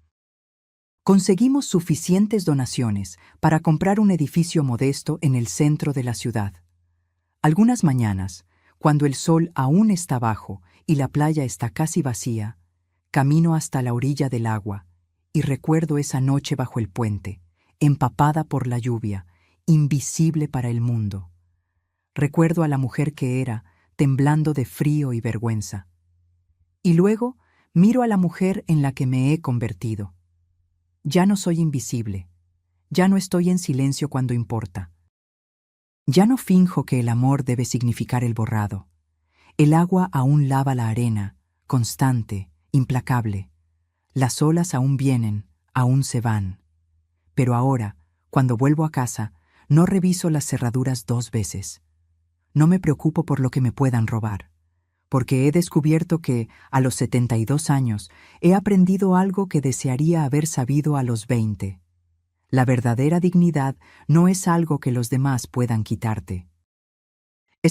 Conseguimos suficientes donaciones para comprar un edificio modesto en el centro de la ciudad. Algunas mañanas, cuando el sol aún está bajo y la playa está casi vacía, camino hasta la orilla del agua y recuerdo esa noche bajo el puente, empapada por la lluvia, invisible para el mundo. Recuerdo a la mujer que era, temblando de frío y vergüenza. Y luego miro a la mujer en la que me he convertido. Ya no soy invisible. Ya no estoy en silencio cuando importa. Ya no finjo que el amor debe significar el borrado. El agua aún lava la arena, constante, implacable. Las olas aún vienen, aún se van. Pero ahora, cuando vuelvo a casa, no reviso las cerraduras 2 veces. No me preocupo por lo que me puedan robar, porque he descubierto que, a los 72 años, he aprendido algo que desearía haber sabido a los 20. La verdadera dignidad no es algo que los demás puedan quitarte.